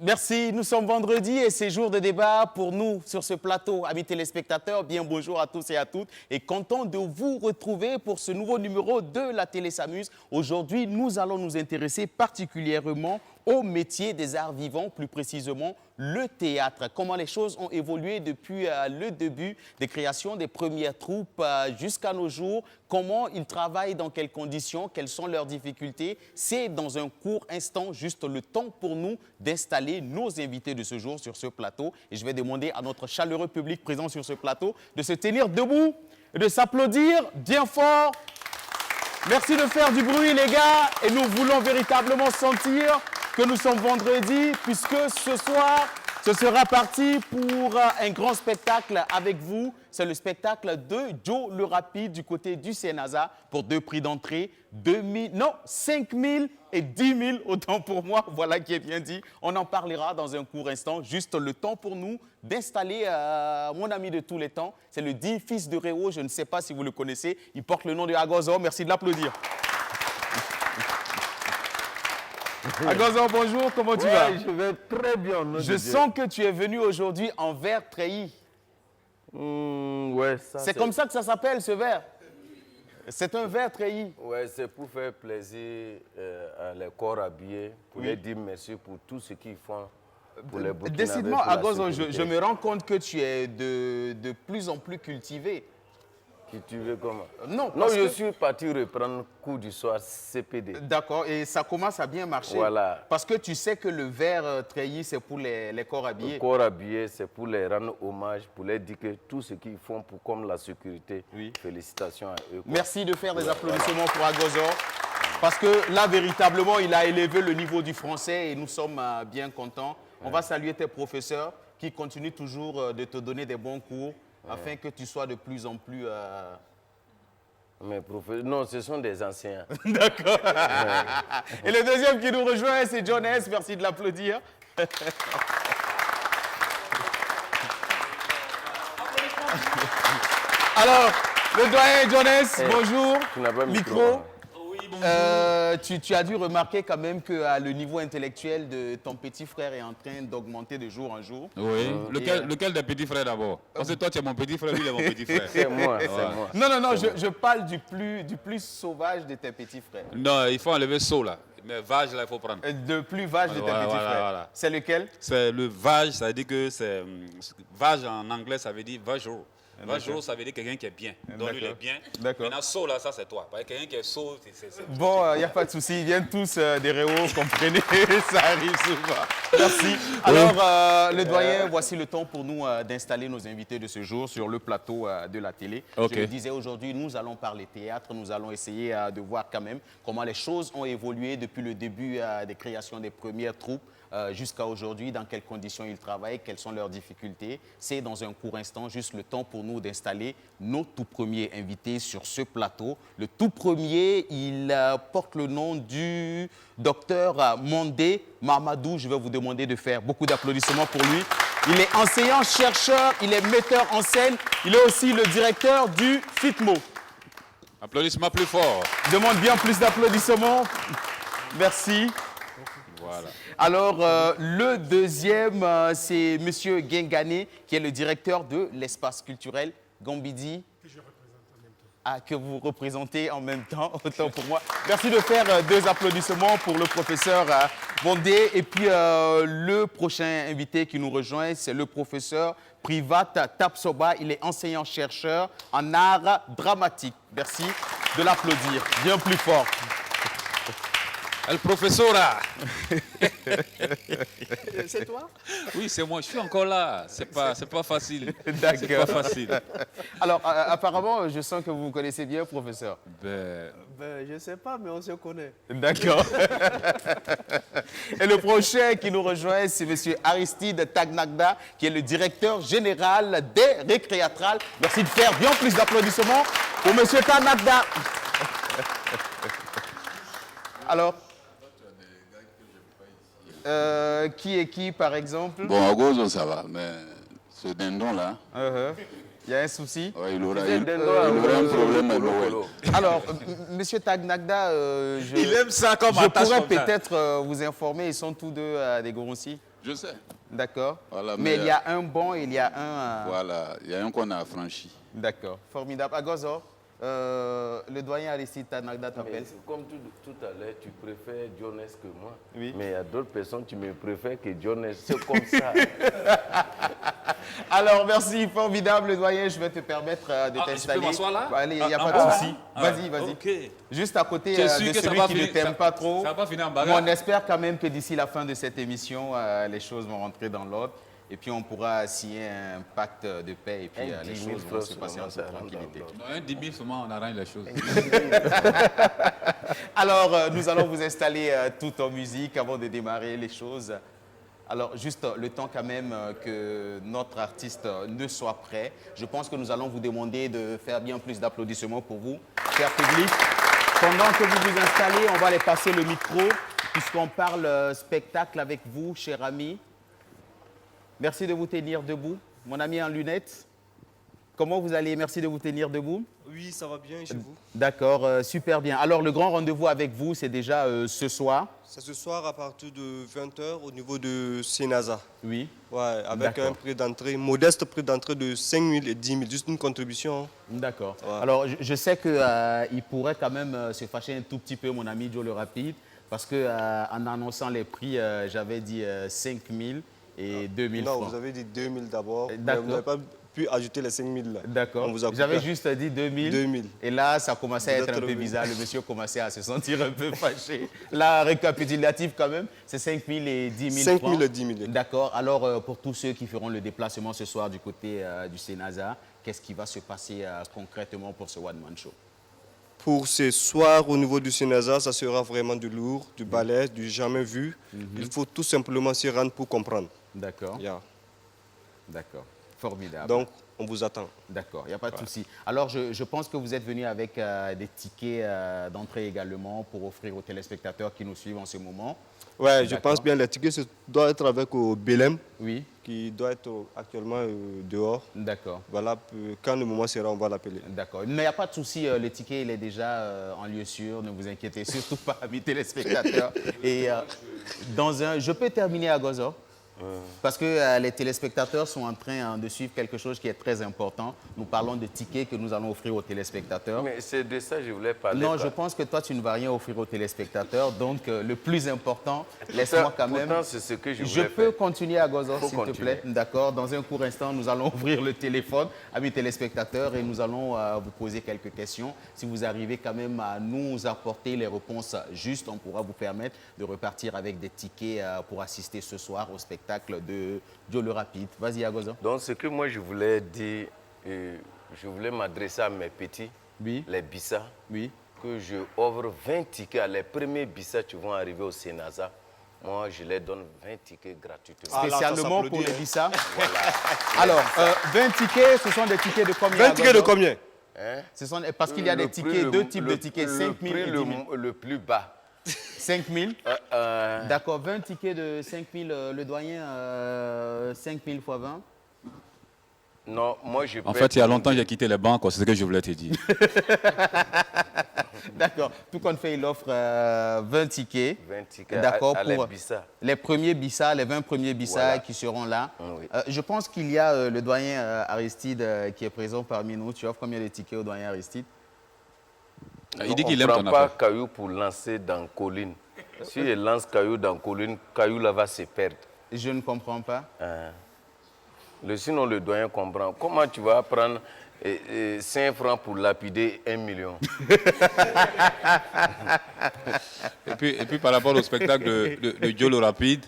Merci, nous sommes vendredi et c'est jour de débat pour nous sur ce plateau. Amis téléspectateurs, bien bonjour à tous et à toutes et content de vous retrouver pour ce nouveau numéro de la télé s'amuse. Aujourd'hui, nous allons nous intéresser particulièrement au métier des arts vivants, plus précisément le théâtre. Comment les choses ont évolué depuis le début des créations des premières troupes jusqu'à nos jours. Comment ils travaillent, dans quelles conditions, quelles sont leurs difficultés. C'est dans un court instant, juste le temps pour nous d'installer nos invités de ce jour sur ce plateau. Et je vais demander à notre chaleureux public présent sur ce plateau de se tenir debout et de s'applaudir bien fort. Merci de faire du bruit, les gars. Et nous voulons véritablement sentir que nous sommes vendredi, puisque ce soir, ce sera parti pour un grand spectacle avec vous. C'est le spectacle de Joe le Rapide du côté du Sénasa pour 2 prix d'entrée, 5 000 et 10 000, autant pour moi, voilà qui est bien dit. On en parlera dans un court instant, juste le temps pour nous d'installer mon ami de tous les temps. C'est le dit fils de Réo, je ne sais pas si vous le connaissez, il porte le nom de Agozo, merci de l'applaudir. Agozo, bonjour, comment tu vas? Je vais très bien. Je sens que tu es venu aujourd'hui en verre treillis. Ouais, c'est comme ça que ça s'appelle, ce verre. C'est un verre treillis. Ouais, c'est pour faire plaisir à les corps habillés, pour les dire merci pour tout ce qu'ils font pour les Burkinabés. Décidément, Agozo, je me rends compte que tu es de plus en plus cultivé. Cultivé comment? Non, je suis parti reprendre cours du soir CPD. D'accord, et ça commence à bien marcher. Voilà. Parce que tu sais que le verre treillis, c'est pour les corps habillés. Les corps habillés, c'est pour les rendre hommage, pour les dire que tout ce qu'ils font pour comme la sécurité, félicitations à eux. Merci de faire des applaudissements pour Agozo. Parce que là, véritablement, il a élevé le niveau du français et nous sommes bien contents. On va saluer tes professeurs qui continuent toujours de te donner des bons cours afin que tu sois de plus en plus... Mes professeurs, non, ce sont des anciens. D'accord. Et le deuxième qui nous rejoint, c'est John S. Merci de l'applaudir. Alors, le doyen John S, bonjour. Tu n'as pas micro. Oui, bonjour. Tu as dû remarquer quand même que le niveau intellectuel de ton petit frère est en train d'augmenter de jour en jour. Oui. Lequel des petits frères d'abord? Parce que toi, tu es mon petit frère, lui, il est mon petit frère. C'est moi, c'est moi. Non, je parle du plus sauvage de tes petits frères. Non, il faut enlever saut là. Mais vage, là, il faut prendre. De plus vage de tes petits frères. Voilà. C'est lequel? C'est le vage, ça veut dire que c'est... Vage en anglais, ça veut dire vageur. Vageur, ça veut dire quelqu'un qui est bien. Donc, lui, il est bien. Maintenant, saut là, ça, c'est toi. Parce que quelqu'un qui est saut, c'est... Bon, il n'y a pas de souci. Ils viennent tous des Réaux, comprenez. Ça arrive souvent. Merci. Alors, le doyen, voici le temps pour nous d'installer nos invités de ce jour sur le plateau de la télé. Okay. Je le disais, aujourd'hui, nous allons parler théâtre. Nous allons essayer de voir quand même comment les choses ont évolué depuis le début des créations des premières troupes jusqu'à aujourd'hui, dans quelles conditions ils travaillent, quelles sont leurs difficultés. C'est dans un court instant, juste le temps pour nous d'installer nos tout premiers invités sur ce plateau. Le tout premier, il porte le nom du docteur Mondé Mamadou. Je vais vous demander de faire beaucoup d'applaudissements pour lui. Il est enseignant-chercheur, il est metteur en scène, il est aussi le directeur du FITMO. Applaudissements plus fort. Je demande bien plus d'applaudissements. Merci. Voilà. Alors, le deuxième, c'est M. Gengane, qui est le directeur de l'espace culturel Gambidi. Que vous représentez en même temps, autant pour moi. Merci de faire 2 applaudissements pour le professeur Bondé. Et puis, le prochain invité qui nous rejoint, c'est le professeur Privat Tapsoba. Il est enseignant-chercheur en art dramatique. Merci de l'applaudir bien plus fort. El professora. C'est toi? Oui, c'est moi. Je suis encore là. C'est pas facile. D'accord. C'est pas facile. Alors, apparemment, je sens que vous vous connaissez bien, professeur. Je ne sais pas, mais on se connaît. D'accord. Et le prochain qui nous rejoint, c'est M. Aristide Tagnagda, qui est le directeur général des récréatrales. Merci de faire bien plus d'applaudissements pour M. Tagnagda. Alors, qui est qui, par exemple? Bon, à Gozo, ça va, mais ce dindon-là, Il y a un souci. Ouais, il aura un problème à Noël. Alors, Monsieur Tagnagda, Il aime ça comme je attache pourrais comme ça. peut-être vous informer, ils sont tous deux des Gorossi. Je sais. D'accord. Voilà, mais il y a un bon et il y a un... Voilà, il y a un qu'on a affranchi. D'accord, formidable. Agozor, le doyen Aristide Tagnagda t'appelle. Comme tout à l'heure, tu préfères Jones que moi. Oui. Mais il y a d'autres personnes qui me préfèrent que Jones. C'est comme ça. Alors, merci, formidable, le doyen. Je vais te permettre de je t'installer. peux m'asseoir là? Allez, il n'y a Ah, pas ah, de ah, souci. ah, Vas-y, vas-y. ok. Juste à côté Tu es de sûr que ça celui va qui ne finir- t'aime ça- pas trop. ça va pas finir en Mais bagarre? on espère quand même que d'ici la fin de cette émission, les choses vont rentrer dans l'ordre. Et puis, on pourra signer un pacte de paix. Et puis, les 10 000 choses vont se francs passer en toute seulement, ça rentre tranquillité. dans Non, un 10 000 seulement, on arrange les choses. Alors, nous allons vous installer tout en musique avant de démarrer les choses. Alors, juste le temps quand même que notre artiste ne soit prêt. Je pense que nous allons vous demander de faire bien plus d'applaudissements pour vous, cher public. Pendant que vous vous installez, on va aller passer le micro, puisqu'on parle spectacle avec vous, cher ami. Merci de vous tenir debout. Mon ami en lunettes, comment vous allez? Merci de vous tenir debout. Oui, ça va bien chez vous. D'accord, super bien. Alors, le grand rendez-vous avec vous, c'est déjà ce soir. C'est ce soir à partir de 20h au niveau de Senaza. Oui. Ouais, avec D'accord. un prix d'entrée, modeste prix d'entrée de 5 000 et 10 000, juste une contribution. D'accord. Ouais. Alors, je sais qu'il pourrait quand même se fâcher un tout petit peu, mon ami Joe le Rapide, parce qu'en annonçant les prix, j'avais dit 5 000 et 2 000 Non, francs. vous avez dit 2 000 d'abord, mais D'accord. vous n'avez pas pu ajouter les 5 000 là. D'accord. On vous a coupé. J'avais juste dit 2 000. 2 000. Et là, ça commençait à Vous être êtes un peu revenu. bizarre. Le monsieur commençait à se sentir un peu fâché. Là, récapitulatif quand même, c'est 5 000 et 10 000 5 francs. 000 et 10 000. D'accord. Alors, pour tous ceux qui feront le déplacement ce soir du côté du Senaza, qu'est-ce qui va se passer concrètement pour ce one-man show? Pour ce soir, au niveau du Senaza, ça sera vraiment du lourd, du ballet, du jamais vu. Il faut tout simplement s'y rendre pour comprendre. D'accord. Yeah. D'accord. Formidable. Donc, on vous attend. D'accord, il n'y a pas de souci. Alors, je pense que vous êtes venu avec des tickets d'entrée également pour offrir aux téléspectateurs qui nous suivent en ce moment. Ouais, je D'accord. pense bien les tickets ça doit être avec Belém, Oui, qui doit être actuellement dehors. d'accord. Voilà, quand le moment sera, on va l'appeler. D'accord. Mais il n'y a pas de souci, le ticket il est déjà en lieu sûr, ne vous inquiétez surtout pas, amis téléspectateurs. Et je peux terminer à Gozo. Parce que les téléspectateurs sont en train de suivre quelque chose qui est très important. Nous parlons de tickets que nous allons offrir aux téléspectateurs. Mais c'est de ça que je voulais parler. Non, quoi. je pense que toi, tu ne vas rien offrir aux téléspectateurs. Donc, le plus important, laisse-moi quand même... Pourtant, c'est ce que je Je voulais peux faire. continuer à Gozo, Faut s'il te continuer. plaît. D'accord. Dans un court instant, nous allons ouvrir le téléphone, amis téléspectateurs, et nous allons vous poser quelques questions. Si vous arrivez quand même à nous apporter les réponses justes, on pourra vous permettre de repartir avec des tickets pour assister ce soir au spectacle de Joe le Rapide. Vas-y, Agozo. Donc, ce que moi, je voulais dire, je voulais m'adresser à mes petits, Oui, les Bissa, oui. que je offre 20 tickets à les premiers Bissa qui vont arriver au Senaza. Moi, je les donne 20 tickets gratuitement. Ah, là, ça Spécialement pour s'applaudit, les hein. Bissa. Voilà. Alors, 20 tickets, ce sont des tickets de combien 20 tickets de Agozo? combien? Hein? Parce qu'il y a des Le tickets, prix, deux types de tickets, le 5 000 prix et 10 000. le plus bas. 5 000. Euh, D'accord, 20 tickets de 5 000, le doyen, 5 000 fois 20. non, moi, je En peux fait, il y a être- longtemps, j'ai quitté les banques, c'est ce que je voulais te dire. D'accord, tout compte fait, il offre 20 tickets. 20 tickets D'accord, à les pour Bissa. les premiers Bissa, les 20 premiers Bissa Voilà. qui seront là. Oui. Je pense qu'il y a le doyen Aristide qui est présent parmi nous. Tu offres combien de tickets au doyen Aristide? Il dit qu'il On aime ne ton prend pas affaire. caillou pour lancer dans colline. Si il lance caillou dans colline, caillou là va se perdre. Je ne comprends pas. Sinon, le doyen comprend. Comment tu vas prendre 5 francs pour lapider 1 million? Et puis par rapport au spectacle de Joe le Rapide,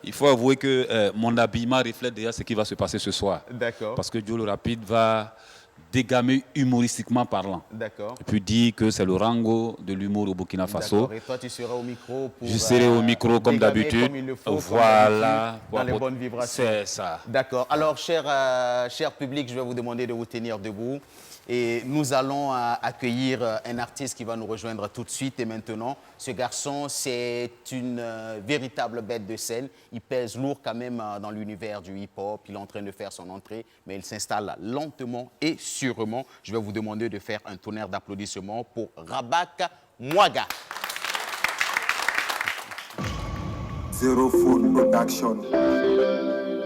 il faut avouer que mon habillement reflète déjà ce qui va se passer ce soir. D'accord, Parce que Joe le Rapide va dégamer humoristiquement parlant. d'accord. Et puis dire que c'est le rango de l'humour au Burkina Faso. D'accord. Et toi, tu seras au micro pour... Je serai au micro comme dégamer d'habitude. comme il le faut, comme Voilà. d'habitude, dans les bonnes vibrations. C'est ça. D'accord. Alors, cher public, je vais vous demander de vous tenir debout. Et nous allons accueillir un artiste qui va nous rejoindre tout de suite et maintenant. Ce garçon, c'est une véritable bête de scène. Il pèse lourd quand même dans l'univers du hip-hop. Il est en train de faire son entrée, mais il s'installe lentement et sûrement. Je vais vous demander de faire un tonnerre d'applaudissements pour Rabak Mwaga. Zero Food Production.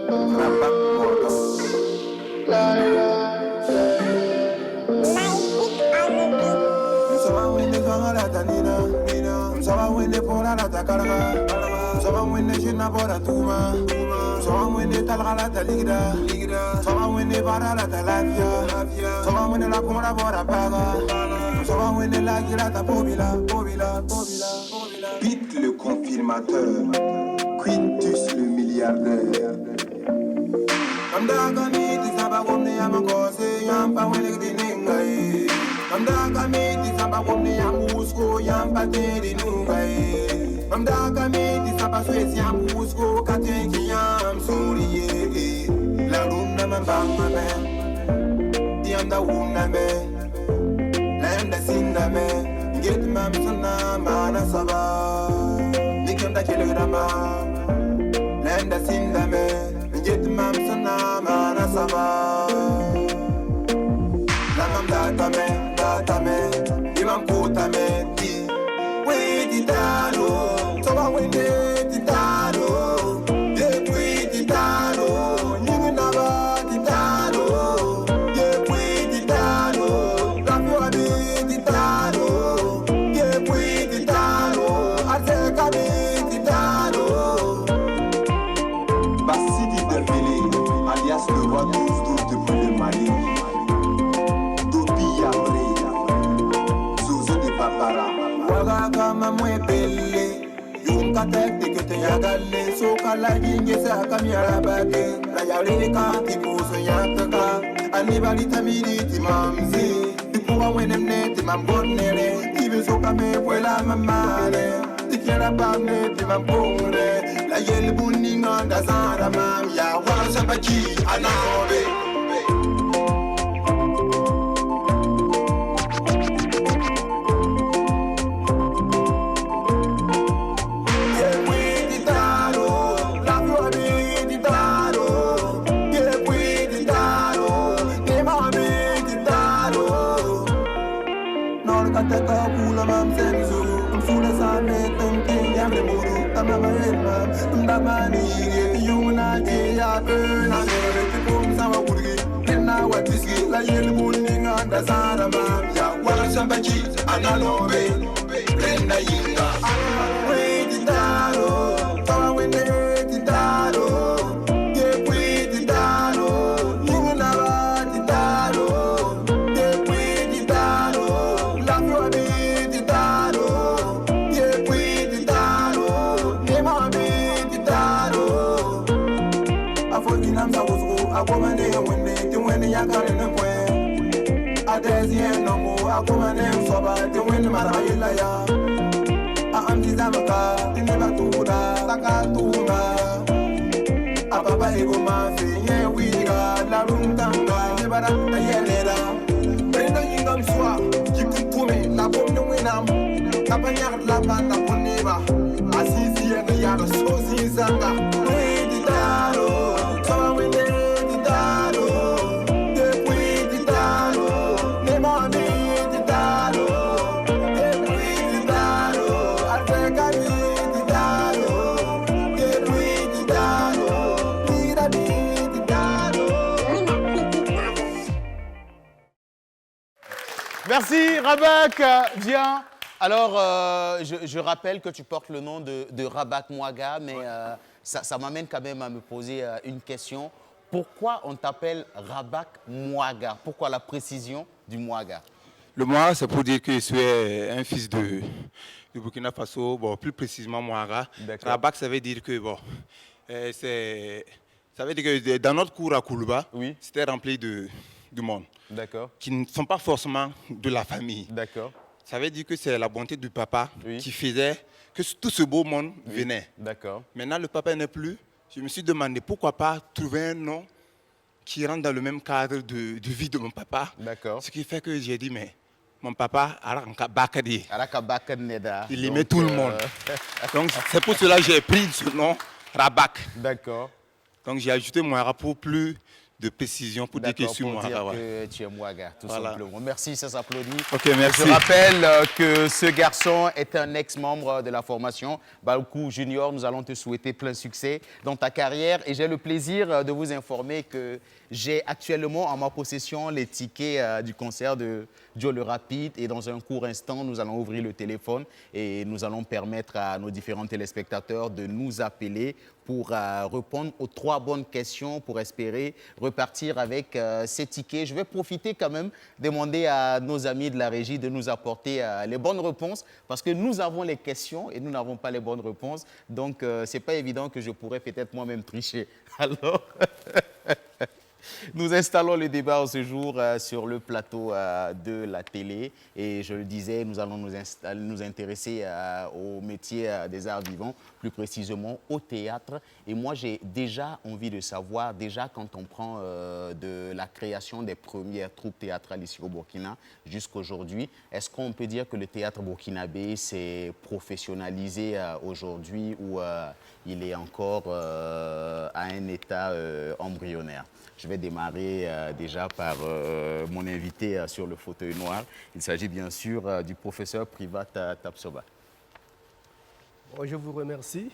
Rabak Mwaga. Pete le confirmateur, Quintus le milliardaire. Amdaga miti saba komne yamakose yampa wele ningai. Amdaga miti saba komne yamusko yampa tedi nungai. Amdaga miti saba swesi yamusko kateki yam suriye. La luna mambanga me, dianda una me, lenda sinda me. Get mam sana mana saba, nikenda kilograma, lenda sinda me. Get mam sana mana saba. La mam data me, imam kota me ti. We titano, soba wende titano. Ye we titano, nyinginaba titano. Ye we titano, rafu abi titano. Ye we titano, azeka bi titano. Bassidi Dembélé, alias le roi d'Ouzdouz depuis le Mali. Dobi Yabré, Zozo de Papara. Waga kama mwepele, yunka tekte kete yagale. Soka la jinge sa kamyara bade. La yale kanti kuso yantaka. Anibali tamidi timamzi. Dikuwa wenemne timambonere. Tibi soka me puela mamale. Tikiera bamne timambonere. La yel buninga da zara mam. Ya wansa baki anabe. Kateka kula mam senzu, msula same tunki yamle muru, tamama yema, ndamani yuna ya na nere tipum sama kurgi, kena watiski la yel muninga da zara mam ya wala sambaji analobe, renda yinga. We titaro, tawa wende titaro, ye we titaro, yinga wa titaro. Akomane wende tiwende yakane nkwe adezi enongo akomane msoba tiwende marayila ya aamjizamaka tinibatuda sakatunga apapa ego mafi nye wiga larumtanga nibara ayelera prenda yinga mswa jikutume na pomne winam kapanyar lamba na poniba asisi yanga yaro sozi zanga windi daro sawa wende Merci Rabak, viens. Alors, je rappelle que tu portes le nom de Rabak Mwaga, mais ça m'amène quand même à me poser une question. Pourquoi on t'appelle Rabak Mwaga? Pourquoi la précision du Mwaga? Le Mwaga, c'est pour dire que je suis un fils de Burkina Faso, bon, plus précisément Mwaga. Rabak, ça veut dire que, bon, ça veut dire que dans notre cour à Koulouba, oui, c'était rempli de monde. D'accord. Qui ne sont pas forcément de la famille. D'accord. Ça veut dire que c'est la bonté du papa, oui, qui faisait que tout ce beau monde, oui, venait. D'accord. Maintenant, le papa n'est plus. Je me suis demandé pourquoi pas trouver un nom qui rentre dans le même cadre de vie de mon papa. D'accord. Ce qui fait que j'ai dit, mais mon papa, Araka Bakadi, Araka-Bakad-Neda. il aimait tout le monde. Donc c'est pour cela que j'ai pris ce nom, Rabak. D'accord. Donc j'ai ajouté Mouara pour plus de précision, pour dire que je suis pour dire Mouara. que tu es Mouaga, tout Voilà. simplement. Merci, ça s'applaudit. Ok, merci. Je rappelle que ce garçon est un ex-membre de la formation Balkou Junior. Nous allons te souhaiter plein succès dans ta carrière et j'ai le plaisir de vous informer que j'ai actuellement en ma possession les tickets du concert de Joe le Rapide et dans un court instant, nous allons ouvrir le téléphone et nous allons permettre à nos différents téléspectateurs de nous appeler pour répondre aux 3 bonnes questions pour espérer repartir avec ces tickets. Je vais profiter quand même, demander à nos amis de la régie de nous apporter les bonnes réponses parce que nous avons les questions et nous n'avons pas les bonnes réponses. Donc, ce n'est pas évident que je pourrais peut-être moi-même tricher. Alors, nous installons le débat ce jour sur le plateau de la télé et je le disais, nous allons nous intéresser au métier des arts vivants, plus précisément au théâtre. Et moi, j'ai déjà envie de savoir, déjà quand on prend de la création des premières troupes théâtrales ici au Burkina jusqu'à aujourd'hui, est-ce qu'on peut dire que le théâtre burkinabé s'est professionnalisé aujourd'hui ou il est encore à un état embryonnaire? Je vais démarrer déjà par mon invité sur le fauteuil noir. Il s'agit bien sûr du professeur Privat Tapsoba. Bon, je vous remercie.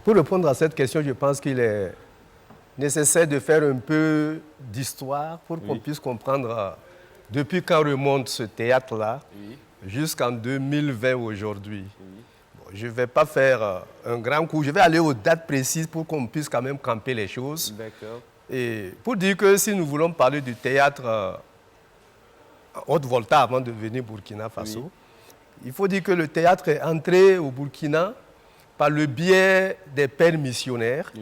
Pour répondre à cette question, je pense qu'il est nécessaire de faire un peu d'histoire pour qu'on puisse comprendre depuis quand remonte ce théâtre-là jusqu'en 2020 aujourd'hui. Je ne vais pas faire un grand coup. Je vais aller aux dates précises pour qu'on puisse quand même camper les choses. D'accord. Et pour dire que si nous voulons parler du théâtre Haute-Volta avant de venir Burkina Faso, il faut dire que le théâtre est entré au Burkina par le biais des pères missionnaires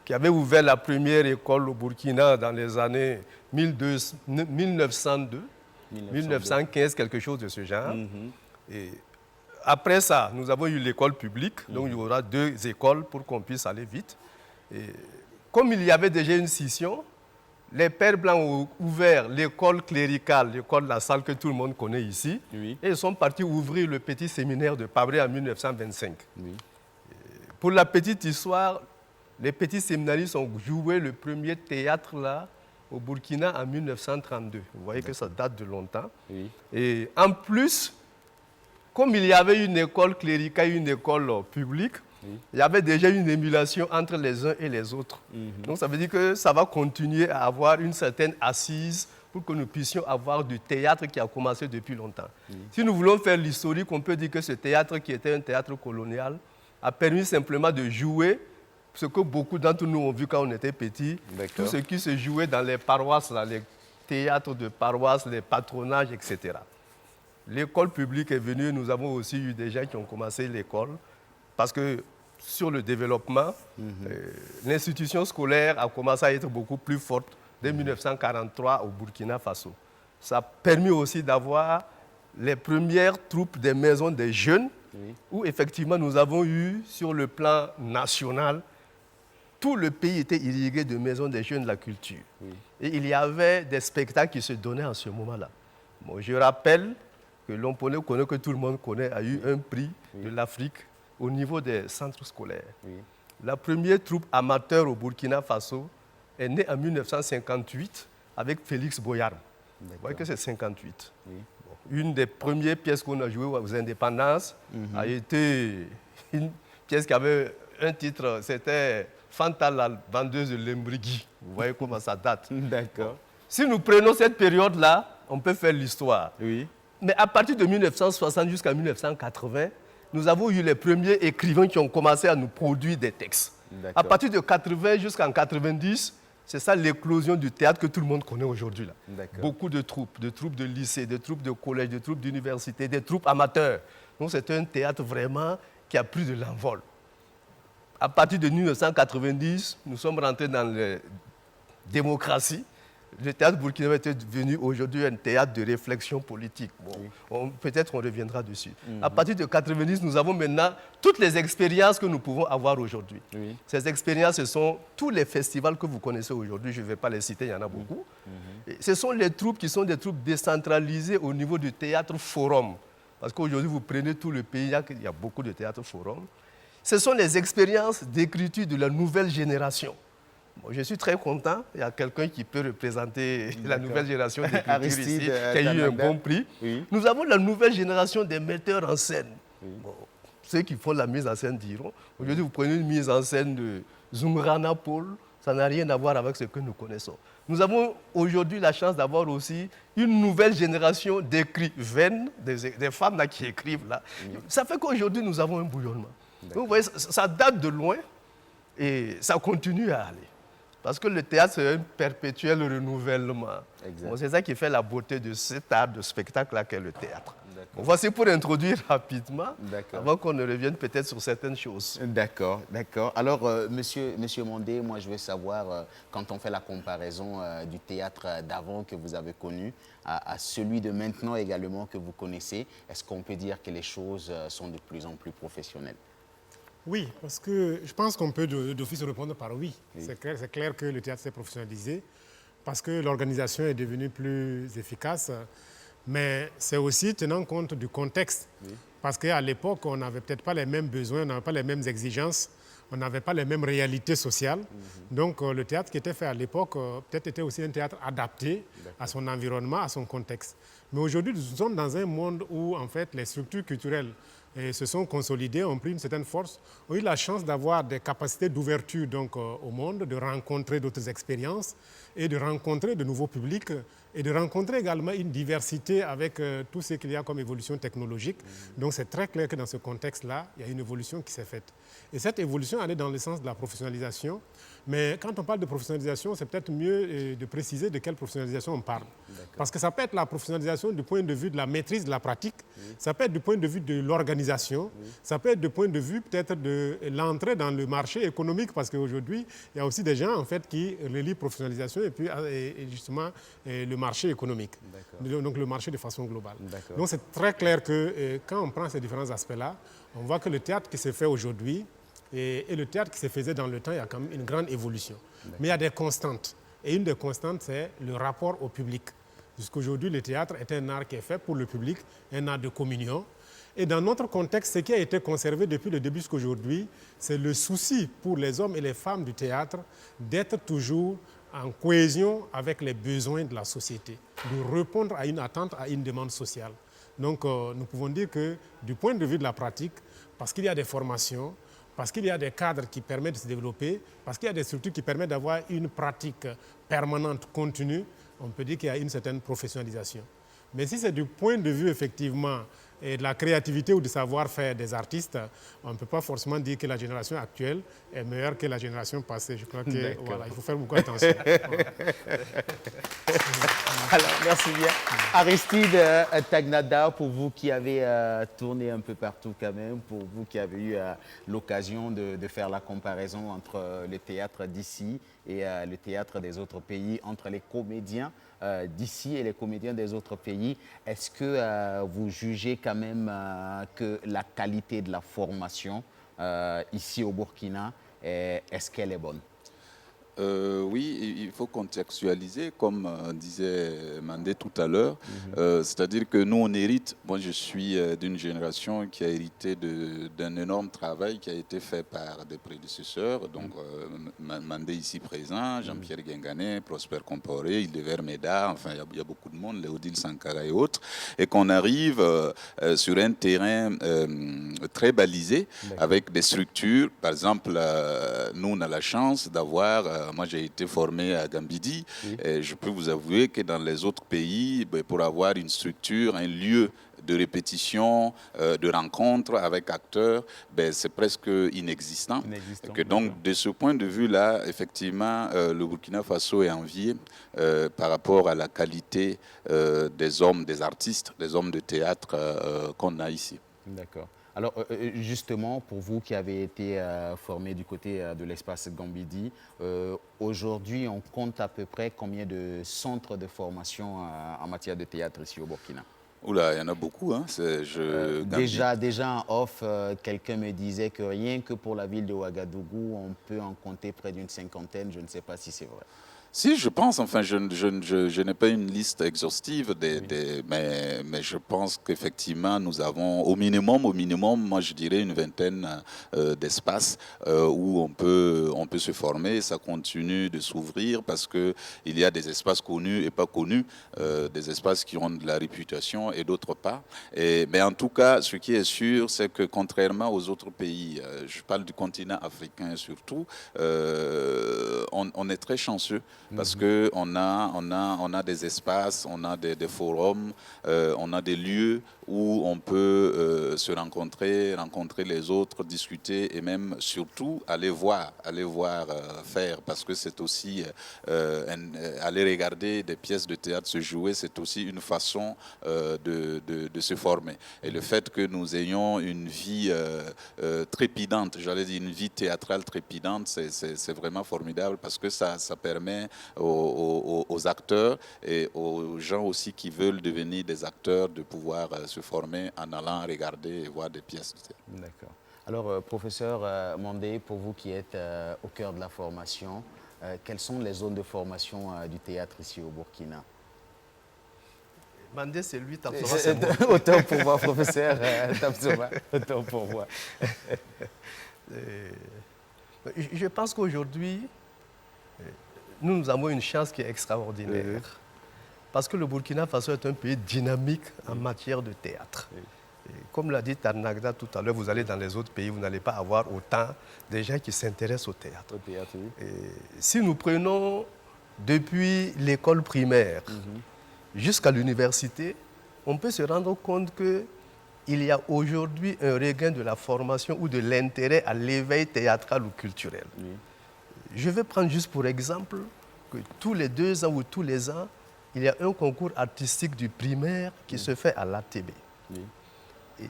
qui avaient ouvert la première école au Burkina dans les années 1902, 1915, quelque chose de ce genre. Et après ça, nous avons eu l'école publique, donc il y aura 2 écoles pour qu'on puisse aller vite. Et comme il y avait déjà une scission, les pères blancs ont ouvert l'école cléricale, l'école de la salle que tout le monde connaît ici, et ils sont partis ouvrir le petit séminaire de Pabré en 1925. Pour la petite histoire, les petits séminaristes ont joué le premier théâtre là au Burkina en 1932. Vous voyez que ça date de longtemps. Et en plus, comme il y avait une école cléricale et une école publique, il y avait déjà une émulation entre les uns et les autres. Donc ça veut dire que ça va continuer à avoir une certaine assise pour que nous puissions avoir du théâtre qui a commencé depuis longtemps. Si nous voulons faire l'historique, on peut dire que ce théâtre qui était un théâtre colonial a permis simplement de jouer ce que beaucoup d'entre nous ont vu quand on était petits, tout ce qui se jouait dans les paroisses, là, les théâtres de paroisse, les patronages, etc. L'école publique est venue, nous avons aussi eu des gens qui ont commencé l'école, parce que sur le développement, l'institution scolaire a commencé à être beaucoup plus forte dès 1943 au Burkina Faso. Ça a permis aussi d'avoir les premières troupes des maisons des jeunes, où effectivement nous avons eu sur le plan national, tout le pays était irrigué de maisons des jeunes de la culture. Et il y avait des spectacles qui se donnaient en ce moment-là. Bon, je rappelle que l'Omponé, que tout le monde connaît, a eu un prix de l'Afrique au niveau des centres scolaires. La première troupe amateur au Burkina Faso est née en 1958 avec Félix Boyard. Vous voyez que c'est 58. Bon, une des premières pièces qu'on a jouées aux indépendances a été une pièce qui avait un titre, c'était Fanta la vendeuse de Lembrigui. Vous voyez comment ça date. D'accord. Si nous prenons cette période-là, on peut faire l'histoire. Mais à partir de 1960 jusqu'à 1980, nous avons eu les premiers écrivains qui ont commencé à nous produire des textes. À partir de 80 jusqu'en 90, c'est ça l'éclosion du théâtre que tout le monde connaît aujourd'hui. Beaucoup de troupes de lycées, de troupes de collèges, de troupes d'universités, des troupes amateurs. Donc c'est un théâtre vraiment qui a pris de l'envol. À partir de 1990, nous sommes rentrés dans la démocratie. le théâtre burkinabé est devenu aujourd'hui un théâtre de réflexion politique. Bon, peut-être on reviendra dessus. À partir de 1990, nous avons maintenant toutes les expériences que nous pouvons avoir aujourd'hui. Ces expériences, ce sont tous les festivals que vous connaissez aujourd'hui. Je ne vais pas les citer, il y en a beaucoup. Et ce sont les troupes qui sont des troupes décentralisées au niveau du théâtre forum. Parce qu'aujourd'hui, vous prenez tout le pays, il y a beaucoup de théâtres forum. Ce sont les expériences d'écriture de la nouvelle génération. Bon, je suis très content. Il y a quelqu'un qui peut représenter la nouvelle génération d'écriture ici, qui a eu un bon prix. Nous avons la nouvelle génération des metteurs en scène. Bon, ceux qui font la mise en scène diront. Aujourd'hui, vous prenez une mise en scène de Zumrana Paul, ça n'a rien à voir avec ce que nous connaissons. Nous avons aujourd'hui la chance d'avoir aussi une nouvelle génération d'écrivaines, des femmes là, qui écrivent là. Ça fait qu'aujourd'hui, nous avons un bouillonnement. Donc, vous voyez, ça date de loin et ça continue à aller. Parce que le théâtre, c'est un perpétuel renouvellement. Bon, c'est ça qui fait la beauté de cet art de spectacle-là qu'est le théâtre. Bon, voici pour introduire rapidement, avant qu'on ne revienne peut-être sur certaines choses. D'accord, d'accord. Alors, monsieur Mondé, moi je veux savoir, quand on fait la comparaison du théâtre d'avant que vous avez connu à celui de maintenant également que vous connaissez, est-ce qu'on peut dire que les choses sont de plus en plus professionnelles? Oui, parce que je pense qu'on peut d'office répondre par oui. C'est clair que le théâtre s'est professionnalisé parce que l'organisation est devenue plus efficace, mais c'est aussi tenant compte du contexte. Parce qu'à l'époque, on n'avait peut-être pas les mêmes besoins, on n'avait pas les mêmes exigences, on n'avait pas les mêmes réalités sociales. Donc le théâtre qui était fait à l'époque peut-être était aussi un théâtre adapté à son environnement, à son contexte. Mais aujourd'hui, nous sommes dans un monde où en fait les structures culturelles se sont consolidées, ont pris une certaine force, ont eu la chance d'avoir des capacités d'ouverture donc, au monde, de rencontrer d'autres expériences et de rencontrer de nouveaux publics et de rencontrer également une diversité avec tout ce qu'il y a comme évolution technologique. Donc c'est très clair que dans ce contexte-là, il y a une évolution qui s'est faite. Et cette évolution, elle est dans le sens de la professionnalisation. Mais quand on parle de professionnalisation, c'est peut-être mieux de préciser de quelle professionnalisation on parle. Parce que ça peut être la professionnalisation du point de vue de la maîtrise de la pratique, ça peut être du point de vue de l'organisation, ça peut être du point de vue peut-être de l'entrée dans le marché économique, parce qu'aujourd'hui, il y a aussi des gens en fait, qui relient professionnalisation et puis justement le marché économique, donc le marché de façon globale. Donc c'est très clair que quand on prend ces différents aspects-là, on voit que le théâtre qui se fait aujourd'hui et le théâtre qui se faisait dans le temps, il y a quand même une grande évolution. Mais il y a des constantes. Et une des constantes, c'est le rapport au public. Jusqu'aujourd'hui, le théâtre est un art qui est fait pour le public, un art de communion. Et dans notre contexte, ce qui a été conservé depuis le début jusqu'aujourd'hui, c'est le souci pour les hommes et les femmes du théâtre d'être toujours en cohésion avec les besoins de la société, de répondre à une attente, à une demande sociale. Donc, nous pouvons dire que du point de vue de la pratique, parce qu'il y a des formations, parce qu'il y a des cadres qui permettent de se développer, parce qu'il y a des structures qui permettent d'avoir une pratique permanente, continue, on peut dire qu'il y a une certaine professionnalisation. Mais si c'est du point de vue, effectivement, et de la créativité ou du savoir-faire des artistes, on ne peut pas forcément dire que la génération actuelle est meilleure que la génération passée. Je crois qu'il faut faire beaucoup attention. Alors, merci bien. Aristide Tagnada, pour vous qui avez tourné un peu partout quand même, pour vous qui avez eu l'occasion de faire la comparaison entre le théâtre d'ici et le théâtre des autres pays, entre les comédiens d'ici et les comédiens des autres pays, est-ce que vous jugez quand même que la qualité de la formation ici au Burkina, est-ce qu'elle est bonne? Oui, il faut contextualiser, comme disait Mandé tout à l'heure. C'est-à-dire que nous, on hérite, moi je suis d'une génération qui a hérité d'un énorme travail qui a été fait par des prédécesseurs, donc Mandé ici présent, Jean-Pierre Guingané, Prosper Comporé, Hildever Meda, enfin il y a beaucoup de monde, Léodile Sankara et autres, et qu'on arrive sur un terrain très balisé, avec des structures. Par exemple, nous on a la chance d'avoir... moi, j'ai été formé à Gambidi. Et je peux vous avouer que dans les autres pays, pour avoir une structure, un lieu de répétition, de rencontres avec acteurs, c'est presque inexistant. Que donc, de ce point de vue-là, effectivement, le Burkina Faso est envié par rapport à la qualité des hommes, des artistes, des hommes de théâtre qu'on a ici. D'accord. Alors, justement, pour vous qui avez été formé du côté de l'espace Gambidi, aujourd'hui, on compte à peu près combien de centres de formation en matière de théâtre ici au Burkina? Oula, il y en a beaucoup. Hein. Déjà en off, quelqu'un me disait que rien que pour la ville de Ouagadougou, on peut en compter près d'une cinquantaine. Je ne sais pas si c'est vrai. Si, je pense, enfin, je n'ai pas une liste exhaustive, mais je pense qu'effectivement, nous avons au minimum, moi je dirais une vingtaine d'espaces où on peut se former. Ça continue de s'ouvrir parce qu'il y a des espaces connus et pas connus, des espaces qui ont de la réputation et d'autres pas. Mais en tout cas, ce qui est sûr, c'est que contrairement aux autres pays, je parle du continent africain surtout, on est très chanceux. Parce qu'on a des espaces, on a des forums, on a des lieux où on peut se rencontrer les autres, discuter et même surtout aller voir faire. Parce que c'est aussi aller regarder des pièces de théâtre se jouer, c'est aussi une façon de se former. Et le fait que nous ayons une vie trépidante, j'allais dire une vie théâtrale trépidante, c'est vraiment formidable parce que ça permet aux acteurs et aux gens aussi qui veulent devenir des acteurs de pouvoir se former en allant regarder et voir des pièces de théâtre. D'accord. Alors, professeur Mandé, pour vous qui êtes au cœur de la formation, quelles sont les zones de formation du théâtre ici au Burkina? Mandé, c'est lui, Autant pour moi, professeur, autant pour moi. Je pense qu'aujourd'hui, nous avons une chance qui est extraordinaire. Parce que le Burkina Faso est un pays dynamique en matière de théâtre. Et comme l'a dit Tarnagda tout à l'heure, vous allez dans les autres pays, vous n'allez pas avoir autant de gens qui s'intéressent au théâtre. Et si nous prenons depuis l'école primaire jusqu'à l'université, on peut se rendre compte qu'il y a aujourd'hui un regain de la formation ou de l'intérêt à l'éveil théâtral ou culturel. Je vais prendre juste pour exemple que tous les 2 ans ou tous les ans, il y a un concours artistique du primaire qui se fait à l'ATB. Et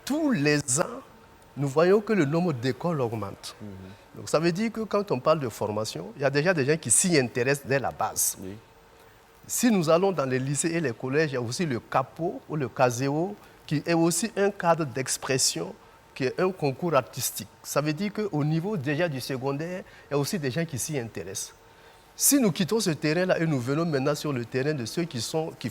tous les ans, nous voyons que le nombre d'écoles augmente. Donc ça veut dire que quand on parle de formation, il y a déjà des gens qui s'y intéressent dès la base. Si nous allons dans les lycées et les collèges, il y a aussi le CAPO ou le CASEO qui est aussi un cadre d'expression qui est un concours artistique. Ça veut dire qu'au niveau déjà du secondaire, il y a aussi des gens qui s'y intéressent. Si nous quittons ce terrain-là et nous venons maintenant sur le terrain de ceux qui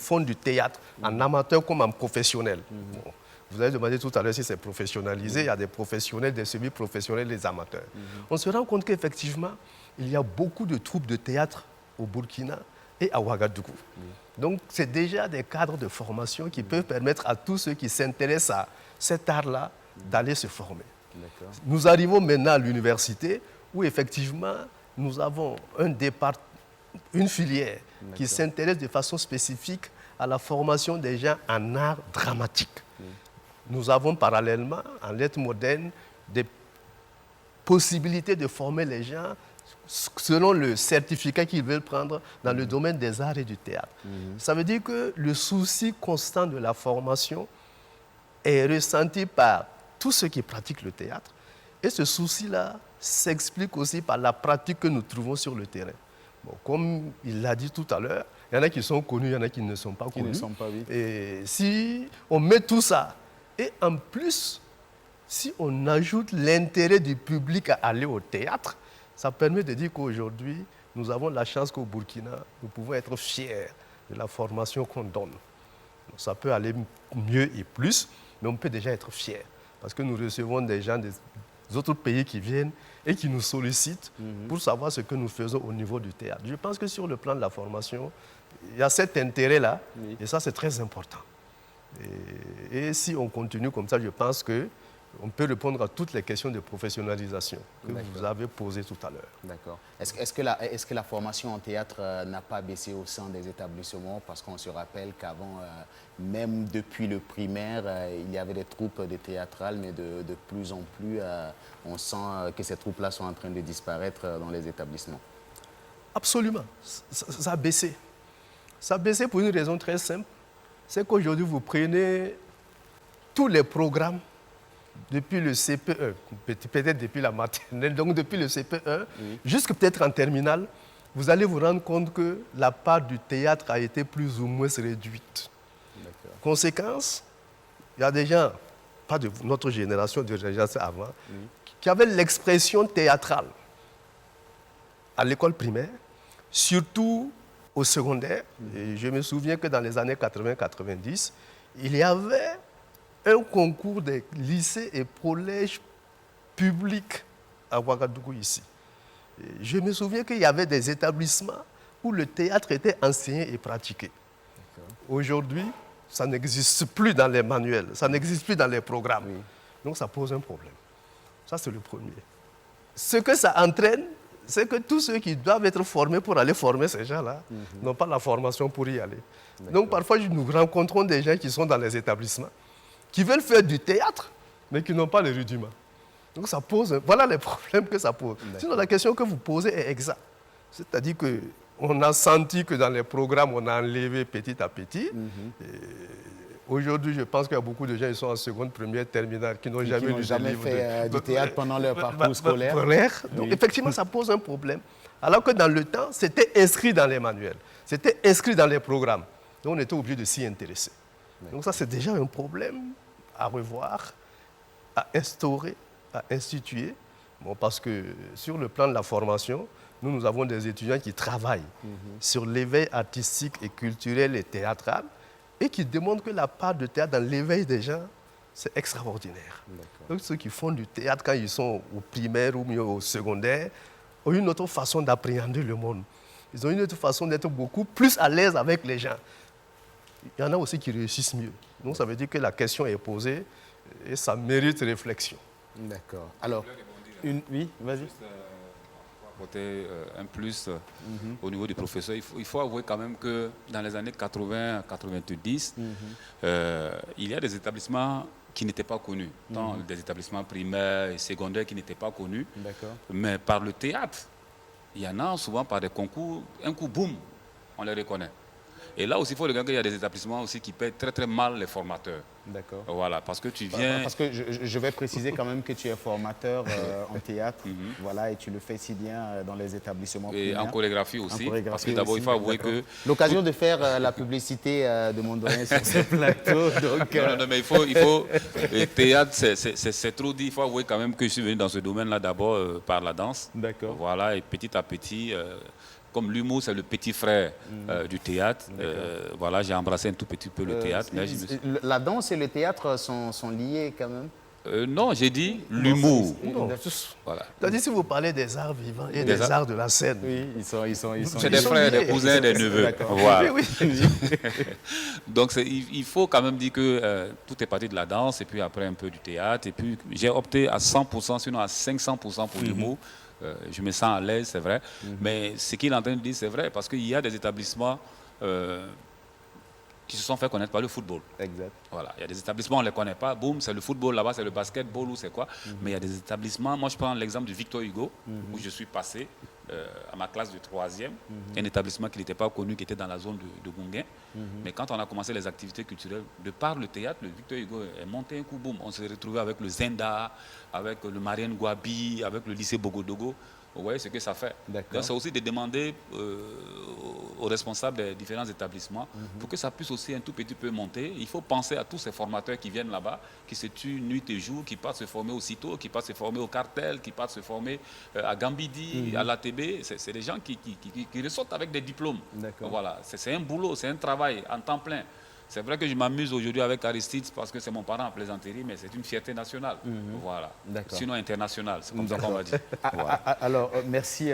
font du théâtre en amateur comme en professionnel. Bon, vous avez demandé tout à l'heure si c'est professionnalisé. Il y a des professionnels, des semi-professionnels, des amateurs. On se rend compte qu'effectivement, il y a beaucoup de troupes de théâtre au Burkina et à Ouagadougou. Donc, c'est déjà des cadres de formation qui peuvent permettre à tous ceux qui s'intéressent à cet art-là d'aller se former. Nous arrivons maintenant à l'université où effectivement nous avons une filière qui s'intéresse de façon spécifique à la formation des gens en art dramatique. Nous avons parallèlement en lettres modernes des possibilités de former les gens selon le certificat qu'ils veulent prendre dans le domaine des arts et du théâtre. Ça veut dire que le souci constant de la formation est ressenti par tous ceux qui pratiquent le théâtre. Et ce souci-là s'explique aussi par la pratique que nous trouvons sur le terrain. Bon, comme il l'a dit tout à l'heure, il y en a qui sont connus, il y en a qui ne sont pas connus. Et si on met tout ça, et en plus, si on ajoute l'intérêt du public à aller au théâtre, ça permet de dire qu'aujourd'hui, nous avons la chance qu'au Burkina, nous pouvons être fiers de la formation qu'on donne. Donc, ça peut aller mieux et plus, mais on peut déjà être fiers. Parce que nous recevons des gens des autres pays qui viennent et qui nous sollicitent pour savoir ce que nous faisons au niveau du théâtre. Je pense que sur le plan de la formation, il y a cet intérêt-là, et ça c'est très important. Et si on continue comme ça, je pense qu'on peut répondre à toutes les questions de professionnalisation que vous avez posées tout à l'heure. D'accord. Est-ce que la formation en théâtre n'a pas baissé au sein des établissements? Parce qu'on se rappelle qu'avant, même depuis le primaire, il y avait des troupes de théâtrales, mais de plus en plus, on sent que ces troupes-là sont en train de disparaître dans les établissements. Absolument. Ça a baissé. Ça a baissé pour une raison très simple. C'est qu'aujourd'hui, vous prenez tous les programmes depuis le CPE, peut-être depuis la maternelle, donc depuis le CPE, jusque peut-être en terminale, vous allez vous rendre compte que la part du théâtre a été plus ou moins réduite. Conséquence, il y a des gens, pas de notre génération, de génération avant, qui avaient l'expression théâtrale à l'école primaire, surtout au secondaire. Et je me souviens que dans les années 80-90, il y avait un concours des lycées et collèges publics à Ouagadougou ici. Et je me souviens qu'il y avait des établissements où le théâtre était enseigné et pratiqué. Aujourd'hui, ça n'existe plus dans les manuels, ça n'existe plus dans les programmes. Donc ça pose un problème. Ça, c'est le premier. Ce que ça entraîne, c'est que tous ceux qui doivent être formés pour aller former ces gens-là n'ont pas la formation pour y aller. Donc parfois, nous rencontrons des gens qui sont dans les établissements, qui veulent faire du théâtre, mais qui n'ont pas les rudiments. Donc ça pose, voilà les problèmes que ça pose. Sinon, la question que vous posez est exacte. C'est-à-dire qu'on a senti que dans les programmes, on a enlevé petit à petit. Aujourd'hui, je pense qu'il y a beaucoup de gens qui sont en seconde, première, terminale, qui n'ont jamais fait du théâtre pendant leur parcours scolaire. Donc effectivement, ça pose un problème. Alors que dans le temps, c'était inscrit dans les manuels, c'était inscrit dans les programmes. Donc on était obligé de s'y intéresser. Donc ça, c'est déjà un problème à revoir, à instaurer, à instituer. Bon, parce que sur le plan de la formation, nous avons des étudiants qui travaillent sur l'éveil artistique et culturel et théâtral et qui démontrent que la part de théâtre dans l'éveil des gens, c'est extraordinaire. Donc ceux qui font du théâtre quand ils sont au primaire ou mieux au secondaire ont une autre façon d'appréhender le monde. Ils ont une autre façon d'être beaucoup plus à l'aise avec les gens. Il y en a aussi qui réussissent mieux. Donc ça veut dire que la question est posée et ça mérite réflexion. D'accord. Alors, oui, vas-y. Apporter un plus au niveau du professeur. Il faut avouer quand même que dans les années 80-90, il y a des établissements qui n'étaient pas connus, tant des établissements primaires et secondaires qui n'étaient pas connus, mais par le théâtre, il y en a souvent par des concours, un coup boum, on les reconnaît. Et là aussi, il faut regarder qu'il y a des établissements aussi qui paient très très mal les formateurs. D'accord. Voilà, parce que tu viens... Parce que je vais préciser quand même que tu es formateur en théâtre, voilà, et tu le fais si bien dans les établissements et en chorégraphie aussi, parce que d'abord, il faut avouer que... L'occasion de faire la publicité de mon doyen sur ce plateau, donc... Non, mais il faut théâtre, c'est trop dit, il faut avouer quand même que je suis venu dans ce domaine-là d'abord par la danse. D'accord. Voilà, et petit à petit... Comme l'humour, c'est le petit frère du théâtre. Voilà, j'ai embrassé un tout petit peu le théâtre. Mais la danse et le théâtre sont liés quand même? Non, j'ai dit l'humour. Voilà. C'est-à-dire, si vous parlez des arts vivants et des arts de la scène. Oui, ils sont c'est des frères, des cousins, des neveux. Voilà. Oui. Donc, il faut quand même dire que tout est parti de la danse et puis après un peu du théâtre. Et puis, j'ai opté à 100%, sinon à 500% pour l'humour. Je me sens à l'aise, c'est vrai. Mais ce qu'il est en train de dire, c'est vrai, parce qu'il y a des établissements qui se sont fait connaître par le football. Exact. Voilà, il y a des établissements, on ne les connaît pas, boum, c'est le football, là-bas c'est le basketball ou c'est quoi. Mais il y a des établissements, moi je prends l'exemple du Victor Hugo, où je suis passé à ma classe de 3e, un établissement qui n'était pas connu, qui était dans la zone de Gunguin. Mais quand on a commencé les activités culturelles, de par le théâtre, le Victor Hugo est monté un coup, boum, on s'est retrouvé avec le Zenda, avec le Marianne Gwabi, avec le lycée Bogodogo. Vous voyez ce que ça fait. Donc c'est aussi de demander aux responsables des différents établissements pour que ça puisse aussi un tout petit peu monter. Il faut penser à tous ces formateurs qui viennent là-bas, qui se tuent nuit et jour, qui partent se former au CITO, qui partent se former au cartel, qui partent se former à Gambidi, à l'ATB. C'est des gens qui ressortent avec des diplômes. Voilà. C'est un boulot, c'est un travail en temps plein. C'est vrai que je m'amuse aujourd'hui avec Aristide parce que c'est mon parent en plaisanterie, mais c'est une fierté nationale. Voilà. Sinon internationale, c'est comme ça qu'on va dire. Voilà. Alors, merci,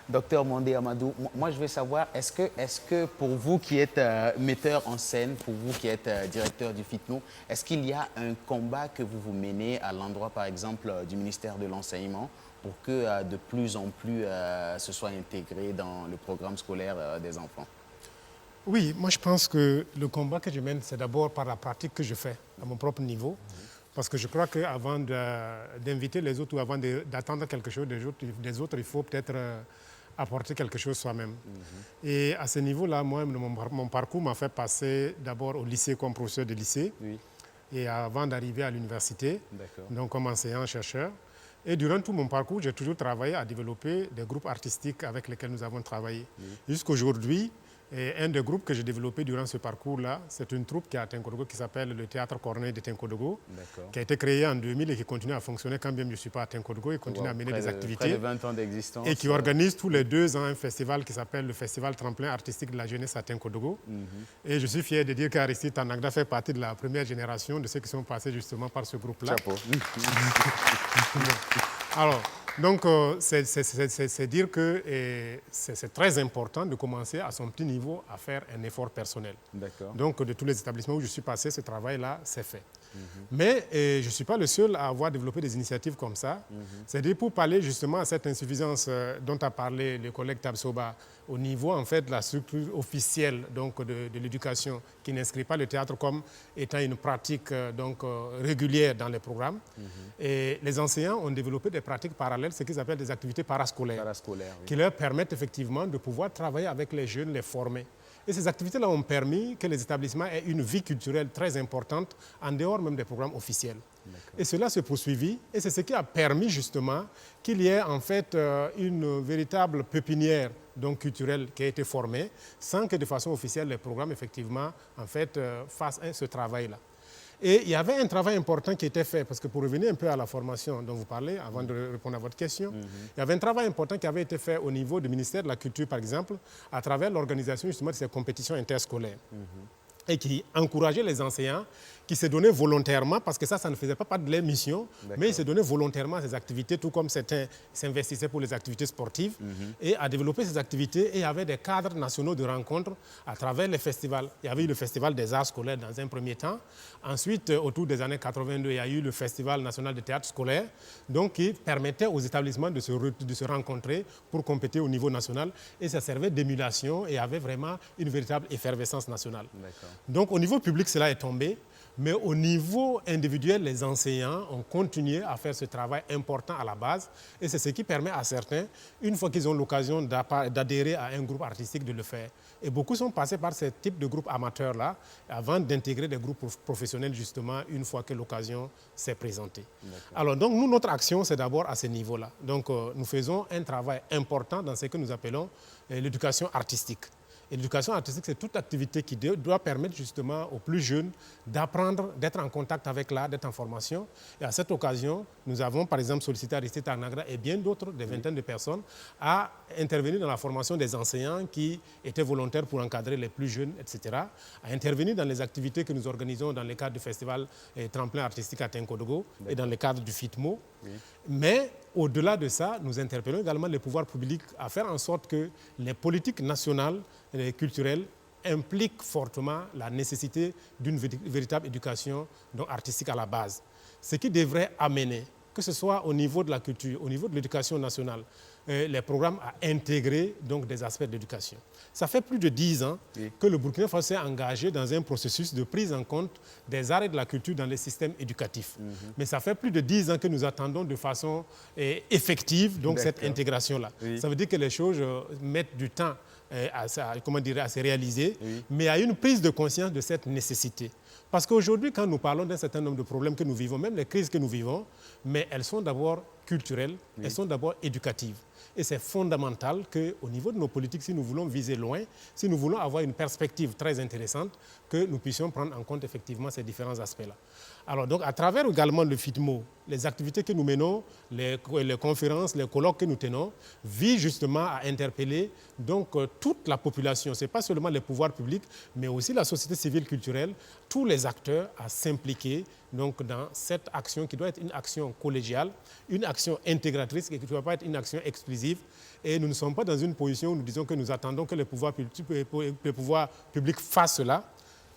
docteur Mondé Amadou. Moi, je veux savoir, est-ce que pour vous qui êtes metteur en scène, pour vous qui êtes directeur du FITNO, est-ce qu'il y a un combat que vous menez à l'endroit, par exemple, du ministère de l'Enseignement pour que de plus en plus ce soit intégré dans le programme scolaire des enfants? Oui, moi je pense que le combat que je mène, c'est d'abord par la pratique que je fais à mon propre niveau. Parce que je crois qu'avant d'inviter les autres ou avant d'attendre quelque chose des autres, il faut peut-être apporter quelque chose soi-même. Et à ce niveau-là, moi, mon parcours m'a fait passer d'abord au lycée comme professeur de lycée. et avant d'arriver à l'université, donc comme enseignant-chercheur. Et durant tout mon parcours, j'ai toujours travaillé à développer des groupes artistiques avec lesquels nous avons travaillé. Jusqu'aujourd'hui, un des groupes que j'ai développé durant ce parcours-là, c'est une troupe qui est à Tinkodogo qui s'appelle le Théâtre Corneille de Tinkodogo, qui a été créé en 2000 et qui continue à fonctionner quand bien je ne suis pas à Tinkodogo et continue à mener des activités. Près de 20 ans d'existence. Et qui organise tous les 2 ans un festival qui s'appelle le Festival Tremplin Artistique de la Jeunesse à Tinkodogo. Et je suis fier de dire qu'Aristide Tanagda fait partie de la première génération de ceux qui sont passés justement par ce groupe-là. Chapeau. Alors, donc, c'est dire que c'est très important de commencer à son petit niveau à faire un effort personnel. Donc, de tous les établissements où je suis passé, ce travail-là s'est fait. Mais je ne suis pas le seul à avoir développé des initiatives comme ça. C'est-à-dire pour parler justement à cette insuffisance dont a parlé le collègue Tabsoba au niveau en fait de la structure officielle donc, de l'éducation qui n'inscrit pas le théâtre comme étant une pratique régulière dans les programmes. Et les enseignants ont développé des pratiques parallèles, ce qu'ils appellent des activités parascolaires, qui leur permettent effectivement de pouvoir travailler avec les jeunes, les former. Et ces activités-là ont permis que les établissements aient une vie culturelle très importante en dehors même des programmes officiels. Et cela se poursuivit et c'est ce qui a permis justement qu'il y ait en fait une véritable pépinière donc, culturelle qui a été formée sans que de façon officielle les programmes effectivement en fait, fassent ce travail-là. Et il y avait un travail important qui était fait, parce que pour revenir un peu à la formation dont vous parlez, avant de répondre à votre question, il y avait un travail important qui avait été fait au niveau du ministère de la Culture, par exemple, à travers l'organisation justement de ces compétitions interscolaires. Et qui encourageait les enseignants qui se donnaient volontairement, parce que ça ne faisait pas de leur mission, mais ils se donnaient volontairement à ces activités, tout comme certains s'investissaient pour les activités sportives, et à développer ces activités. Et il y avait des cadres nationaux de rencontres à travers les festivals. Il y avait eu le Festival des arts scolaires dans un premier temps. Ensuite, autour des années 82, il y a eu le Festival national de théâtre scolaire, donc qui permettait aux établissements de se rencontrer pour compéter au niveau national. Et ça servait d'émulation et avait vraiment une véritable effervescence nationale. Donc au niveau public, cela est tombé. Mais au niveau individuel, les enseignants ont continué à faire ce travail important à la base. Et c'est ce qui permet à certains, une fois qu'ils ont l'occasion d'adhérer à un groupe artistique, de le faire. Et beaucoup sont passés par ce type de groupe amateur-là avant d'intégrer des groupes professionnels, justement, une fois que l'occasion s'est présentée. Alors, donc, nous, notre action, c'est d'abord à ce niveau-là. Donc, nous faisons un travail important dans ce que nous appelons l'éducation artistique. Et l'éducation artistique, c'est toute activité qui doit permettre justement aux plus jeunes d'apprendre, d'être en contact avec l'art, d'être en formation. Et à cette occasion, nous avons par exemple sollicité Aristide Tanagda et bien d'autres, des vingtaines de personnes, à intervenir dans la formation des enseignants qui étaient volontaires pour encadrer les plus jeunes, etc. À intervenir dans les activités que nous organisons dans le cadre du festival Tremplin Artistique à Tinkodogo et dans le cadre du FITMO. Mais au-delà de ça, nous interpellons également les pouvoirs publics à faire en sorte que les politiques nationales et culturelles impliquent fortement la nécessité d'une véritable éducation artistique à la base. Ce qui devrait amener, que ce soit au niveau de la culture, au niveau de l'éducation nationale, les programmes à intégrer donc, des aspects d'éducation. Ça fait plus de 10 ans que le Burkina Faso s'est engagé dans un processus de prise en compte des arts et de la culture dans les systèmes éducatifs. Mais ça fait plus de 10 ans que nous attendons de façon effective donc, cette intégration-là. Ça veut dire que les choses mettent du temps à se réaliser, mais il y a une prise de conscience de cette nécessité. Parce qu'aujourd'hui, quand nous parlons d'un certain nombre de problèmes que nous vivons, même les crises que nous vivons, mais elles sont d'abord culturelles, elles sont d'abord éducatives. Et c'est fondamental qu'au niveau de nos politiques, si nous voulons viser loin, si nous voulons avoir une perspective très intéressante, que nous puissions prendre en compte effectivement ces différents aspects-là. Alors donc, à travers également le FITMO, les activités que nous menons, les conférences, les colloques que nous tenons, visent justement à interpeller donc, toute la population. Ce n'est pas seulement les pouvoirs publics, mais aussi la société civile culturelle, tous les acteurs à s'impliquer donc, dans cette action qui doit être une action collégiale, une action intégratrice et qui ne doit pas être une action exclusive. Et nous ne sommes pas dans une position où nous disons que nous attendons que les pouvoirs publics fassent cela.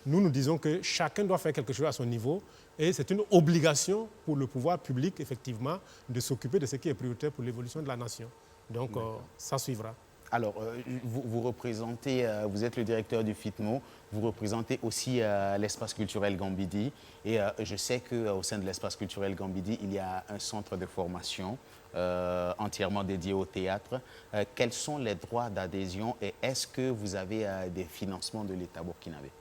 Nous disons que chacun doit faire quelque chose à son niveau et c'est une obligation pour le pouvoir public, effectivement, de s'occuper de ce qui est prioritaire pour l'évolution de la nation. Donc, ça suivra. Alors, vous représentez, vous êtes le directeur du FITMO, vous représentez aussi l'espace culturel Gambidi. Et je sais qu'au sein de l'espace culturel Gambidi, il y a un centre de formation entièrement dédié au théâtre. Quels sont les droits d'adhésion et est-ce que vous avez des financements de l'État burkinabé?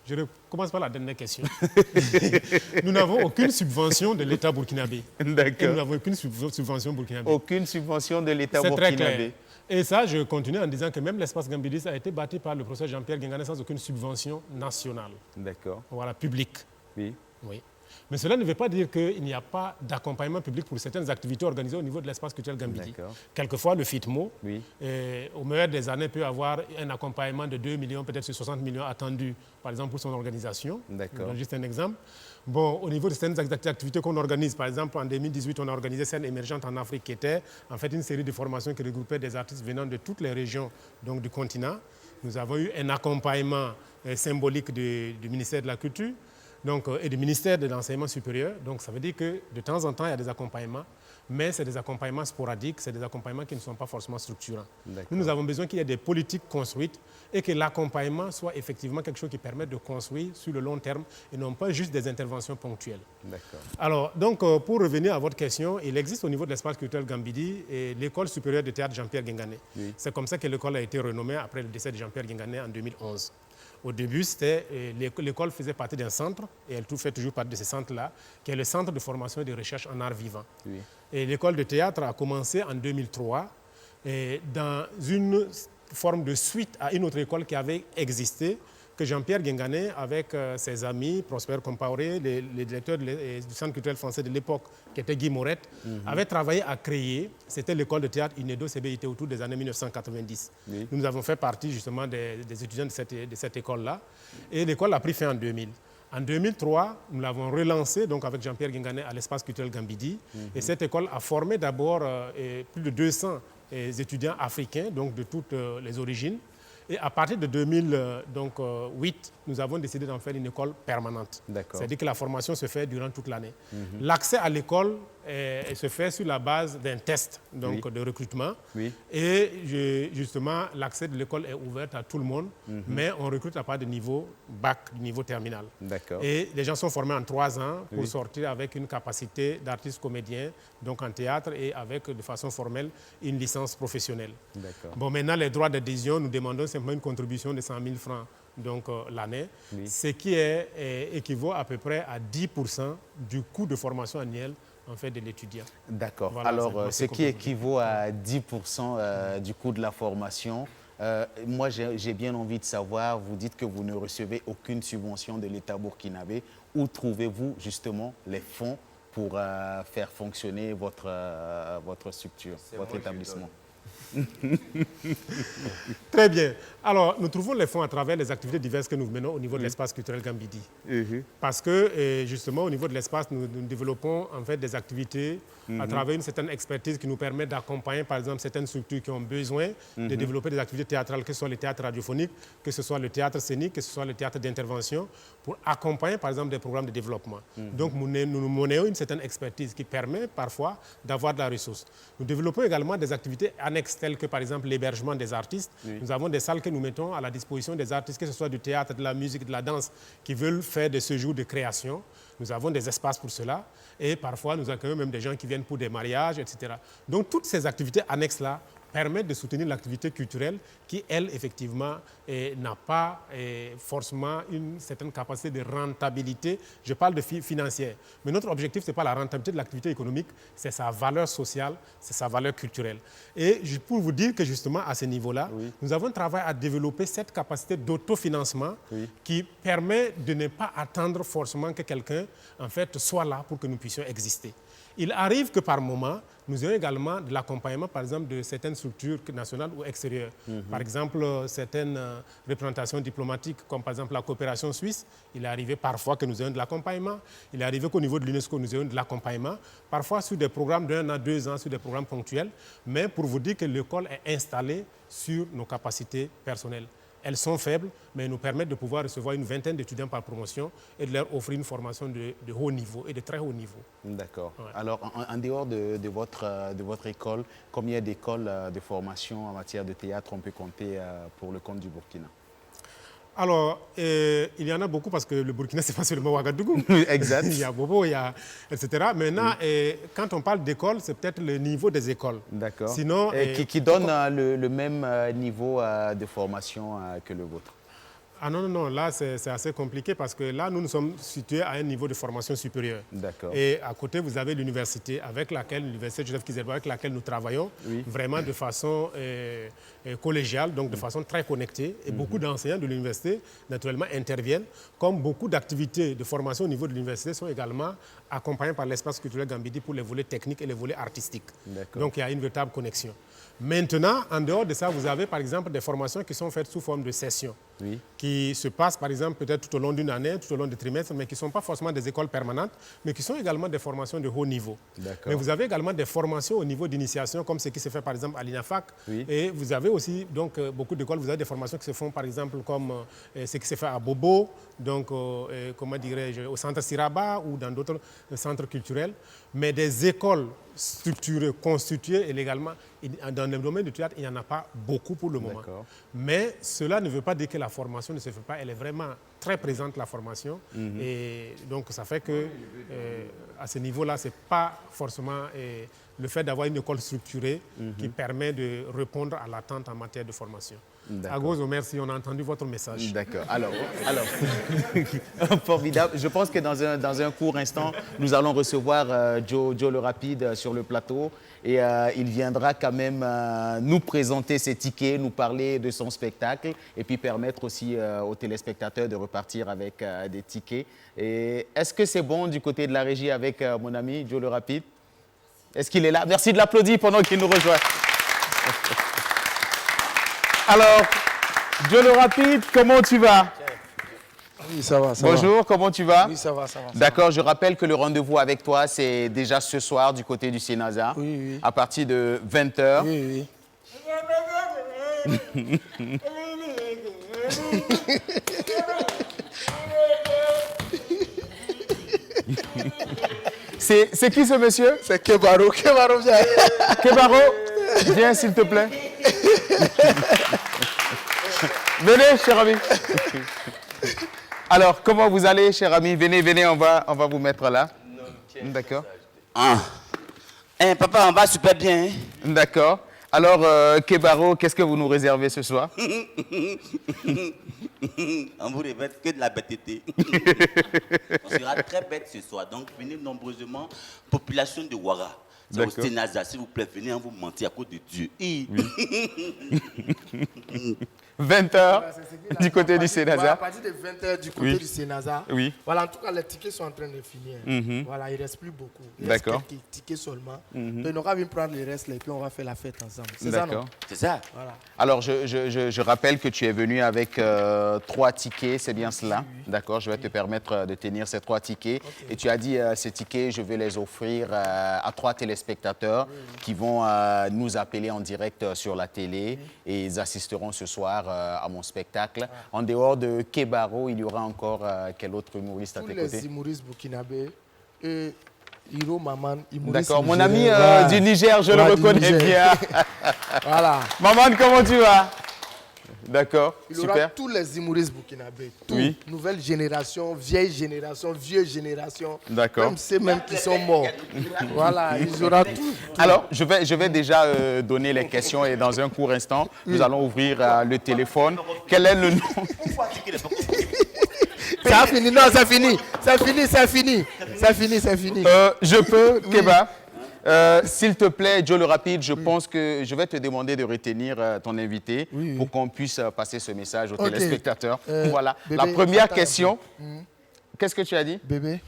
Je commence par la dernière question. Nous n'avons aucune subvention de l'État burkinabé. D'accord. Nous n'avons aucune subvention burkinabé. Aucune subvention de l'État burkinabé. C'est très clair. Et ça, je continue en disant que même l'espace Gambidis a été bâti par le professeur Jean-Pierre Guingané sans aucune subvention nationale. D'accord. Voilà, publique. Oui. Oui. Mais cela ne veut pas dire qu'il n'y a pas d'accompagnement public pour certaines activités organisées au niveau de l'espace culturel Gambidi. Quelquefois, le FITMO, au meilleur des années, peut avoir un accompagnement de 2 millions, peut-être sur 60 millions attendus, par exemple, pour son organisation. Je donne juste un exemple. Bon, au niveau de certaines activités qu'on organise, par exemple, en 2018, on a organisé Scène émergente en Afrique, qui était en fait une série de formations qui regroupait des artistes venant de toutes les régions donc, du continent. Nous avons eu un accompagnement symbolique du ministère de la Culture. Donc, et du ministère de l'Enseignement supérieur. Donc, ça veut dire que de temps en temps, il y a des accompagnements, mais c'est des accompagnements sporadiques, c'est des accompagnements qui ne sont pas forcément structurants. Nous avons besoin qu'il y ait des politiques construites et que l'accompagnement soit effectivement quelque chose qui permet de construire sur le long terme et non pas juste des interventions ponctuelles. Alors, donc, pour revenir à votre question, il existe au niveau de l'espace culturel Gambidi l'école supérieure de théâtre Jean-Pierre Guingané. C'est comme ça que l'école a été renommée après le décès de Jean-Pierre Guingané en 2011. Au début, l'école faisait partie d'un centre, et elle fait toujours partie de ce centre-là, qui est le Centre de formation et de recherche en art vivant. Et l'école de théâtre a commencé en 2003 dans une forme de suite à une autre école qui avait existé, que Jean-Pierre Guingané, avec ses amis, Prosper Compaoré, le directeur du Centre culturel français de l'époque, qui était Guy Morette, avait travaillé à créer. C'était l'école de théâtre UNEDO-CBIT autour des années 1990. Nous avons fait partie justement des étudiants de cette école-là. Et l'école a pris fin en 2000. En 2003, nous l'avons relancée donc avec Jean-Pierre Guingané à l'espace culturel Gambidi. Et cette école a formé d'abord plus de 200 étudiants africains, donc de toutes les origines. Et à partir de 2008, nous avons décidé d'en faire une école permanente. C'est-à-dire que la formation se fait durant toute l'année. L'accès à l'école se fait sur la base d'un test donc, de recrutement. Et justement, l'accès de l'école est ouvert à tout le monde, mais on recrute à partir de niveau bac, niveau terminal. Et les gens sont formés en 3 ans pour sortir avec une capacité d'artiste comédien, donc en théâtre, et avec de façon formelle une licence professionnelle. Bon, maintenant, les droits d'adhésion, nous demandons simplement une contribution de 100 000 francs donc, l'année, ce qui équivaut à peu près à 10% du coût de formation annuel en fait, de l'étudiant. D'accord. Voilà, alors, ce qui équivaut à 10% du coût de la formation, moi, j'ai bien envie de savoir, vous dites que vous ne recevez aucune subvention de l'État burkinabé. Où trouvez-vous justement les fonds pour faire fonctionner votre structure, votre établissement? Très bien. Alors, nous trouvons les fonds à travers les activités diverses que nous menons au niveau de l'espace culturel Gambidi. Parce que, justement, au niveau de l'espace, nous développons en fait des activités à travers une certaine expertise qui nous permet d'accompagner, par exemple, certaines structures qui ont besoin de développer des activités théâtrales, que ce soit le théâtre radiophonique, que ce soit le théâtre scénique, que ce soit le théâtre d'intervention, pour accompagner, par exemple, des programmes de développement. Donc, nous menons une certaine expertise qui permet parfois d'avoir de la ressource. Nous développons également des activités annexes telles que, par exemple, l'hébergement des artistes. Nous avons des salles que nous mettons à la disposition des artistes, que ce soit du théâtre, de la musique, de la danse, qui veulent faire des séjours de création. Nous avons des espaces pour cela. Et parfois, nous accueillons même des gens qui viennent pour des mariages, etc. Donc, toutes ces activités annexes-là permettent de soutenir l'activité culturelle qui, elle, effectivement, n'a pas forcément une certaine capacité de rentabilité. Je parle de financière. Mais notre objectif, ce n'est pas la rentabilité de l'activité économique, c'est sa valeur sociale, c'est sa valeur culturelle. Et pour vous dire que, justement, à ce niveau-là, nous avons travaillé à développer cette capacité d'autofinancement qui permet de ne pas attendre forcément que quelqu'un, en fait, soit là pour que nous puissions exister. Il arrive que par moment, nous ayons également de l'accompagnement, par exemple, de certaines structures nationales ou extérieures. Par exemple, certaines représentations diplomatiques, comme par exemple la coopération suisse, il est arrivé parfois que nous ayons de l'accompagnement. Il est arrivé qu'au niveau de l'UNESCO, nous ayons de l'accompagnement, parfois sur des programmes d'1 à 2 ans, sur des programmes ponctuels, mais pour vous dire que l'école est installée sur nos capacités personnelles. Elles sont faibles, mais elles nous permettent de pouvoir recevoir une vingtaine d'étudiants par promotion et de leur offrir une formation de haut niveau et de très haut niveau. D'accord. Ouais. Alors, en dehors de votre école, combien d'écoles de formation en matière de théâtre on peut compter pour le compte du Burkina? Alors, il y en a beaucoup parce que le Burkina, ce n'est pas seulement Ouagadougou. Exact. Il y a Bobo, il y a, etc. Maintenant, quand on parle d'école, c'est peut-être le niveau des écoles. D'accord. Sinon, qui donne le même niveau de formation que le vôtre. Ah non, non, non, là c'est assez compliqué parce que là nous sommes situés à un niveau de formation supérieure. D'accord. Et à côté vous avez l'université l'université Joseph Kizerbo avec laquelle nous travaillons vraiment de façon collégiale, donc de façon très connectée. Et beaucoup d'enseignants de l'université naturellement interviennent, comme beaucoup d'activités de formation au niveau de l'université sont également accompagnées par l'espace culturel Gambidi pour les volets techniques et les volets artistiques. Donc il y a une véritable connexion. Maintenant, en dehors de ça, vous avez par exemple des formations qui sont faites sous forme de sessions, qui se passent par exemple peut-être tout au long d'une année, tout au long des trimestres, mais qui ne sont pas forcément des écoles permanentes, mais qui sont également des formations de haut niveau. Mais vous avez également des formations au niveau d'initiation, comme ce qui se fait par exemple à l'INAFAC. Et vous avez aussi donc, beaucoup d'écoles, vous avez des formations qui se font par exemple comme ce qui se fait à Bobo, donc comment dirais-je, au centre Siraba ou dans d'autres centres culturels. Mais des écoles structurées, constituées et légalement, dans le domaine du théâtre, il n'y en a pas beaucoup pour le moment. Mais cela ne veut pas dire que la formation ne se fait pas. Elle est vraiment très présente, la formation. Et donc, ça fait que à ce niveau-là, ce n'est pas forcément le fait d'avoir une école structurée qui permet de répondre à l'attente en matière de formation. Agozo, merci, on a entendu votre message. D'accord. Alors formidable. Je pense que dans un court instant, nous allons recevoir Joe le Rapide sur le plateau et il viendra quand même nous présenter ses tickets, nous parler de son spectacle et puis permettre aussi aux téléspectateurs de repartir avec des tickets. Et est-ce que c'est bon du côté de la régie avec mon ami Joe le Rapide? Est-ce qu'il est là? Merci de l'applaudir pendant qu'il nous rejoint. Alors, Joe le Rapide, comment tu vas? Oui, ça va, ça Bonjour, va. comment tu vas? Oui, ça va, ça va. D'accord, je rappelle que le rendez-vous avec toi, c'est déjà ce soir du côté du Sénasa, à partir de 20h. Oui, oui. C'est qui ce monsieur? C'est Kebaro. Kebaro, viens. Kebaro, viens s'il te plaît. Venez, cher ami. Alors, comment vous allez, cher ami? Venez, on va vous mettre là. D'accord. Papa, on va super bien. D'accord. Alors, Kebaro, qu'est-ce que vous nous réservez ce soir? On vous révèle que de la bêteté. On sera très bête ce soir. Donc, venez nombreusement. Population de Ouara. C'est au Sénasa, s'il vous plaît, venez, on vous mentir à cause de Dieu. Oui. 20h du côté du Sénasa. Voilà, à partir de 20h du côté du Sénasa. Oui. Voilà, en tout cas, les tickets sont en train de finir. Voilà, il ne reste plus beaucoup. Il reste quelques tickets seulement. Donc, on va venir prendre les restes et puis on va faire la fête ensemble. C'est ça, non? C'est ça. Voilà. Alors, je rappelle que tu es venu avec 3 tickets, c'est bien cela? D'accord, je vais te permettre de tenir ces 3 tickets. Et tu as dit, ces tickets, je vais les offrir à 3 téléspectateurs qui vont nous appeler en direct sur la télé et ils assisteront ce soir à mon spectacle. En dehors de Kebaro, il y aura encore quel autre humoriste à tes côtés? Tous les humoristes burkinabés et Hiro Maman, humoriste. D'accord, mon ami du Niger, je le reconnais bien. Voilà. Maman, comment tu vas? D'accord, il y aura tous les humoristes burkinabés, nouvelle génération, vieille génération, vieux génération, même ceux même qui sont morts. Voilà, il y aura tout. Alors, je vais déjà donner les questions et dans un court instant, nous allons ouvrir le téléphone. Quel est le nom? Ça a fini, non, ça finit. Ça finit, ça finit. Ça finit, ça finit. Je peux, Keba? S'il te plaît, Joe le Rapide, je pense que je vais te demander de retenir ton invité pour qu'on puisse passer ce message aux téléspectateurs. Voilà. Bébé, la première question. Qu'est-ce que tu as dit? Bébé.